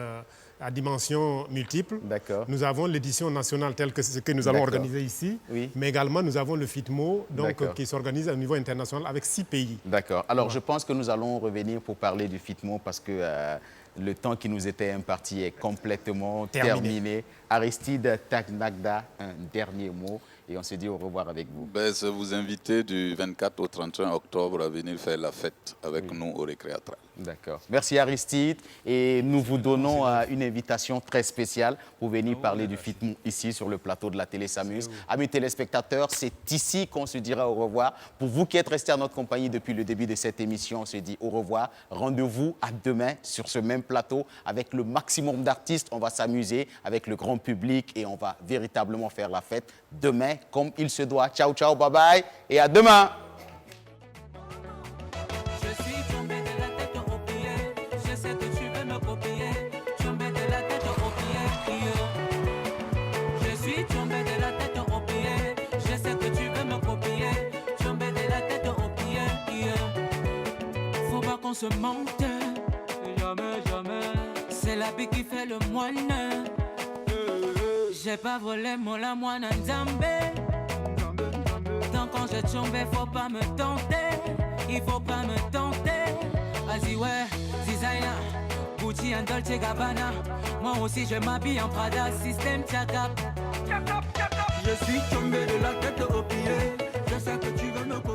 à dimension multiple. Nous avons l'édition nationale telle que ce que nous allons organiser ici, mais également nous avons le FITMO donc, qui s'organise au niveau international avec 6 pays. D'accord. Alors je pense que nous allons revenir pour parler du FITMO parce que le temps qui nous était imparti est complètement terminé. Aristide Tagnagda, un dernier mot et on se dit au revoir avec vous. Je vous invite du 24 au 31 octobre à venir faire la fête avec nous au Récréatral. D'accord. Merci Aristide. Et nous vous donnons une invitation très spéciale pour venir parler du FITMO ici sur le plateau de la télé S'amuse. Amis téléspectateurs, c'est ici qu'on se dira au revoir. Pour vous qui êtes restés à notre compagnie depuis le début de cette émission, on se dit au revoir. Rendez-vous à demain sur ce même plateau avec le maximum d'artistes. On va s'amuser avec le grand public et on va véritablement faire la fête demain comme il se doit. Ciao, ciao, bye bye et à demain. On se mente, jamais, jamais. C'est la vie qui fait le moine. J'ai pas volé mon la moine en Zambé. je tombe, faut pas me tenter. Il faut pas me tenter. Vas-y, ouais, designer. Gucci and Dolce Gabbana. Moi aussi, je m'habille en Prada. Système Tchakap. Je suis tombé de la tête aux pieds. Je sais que tu veux me copier.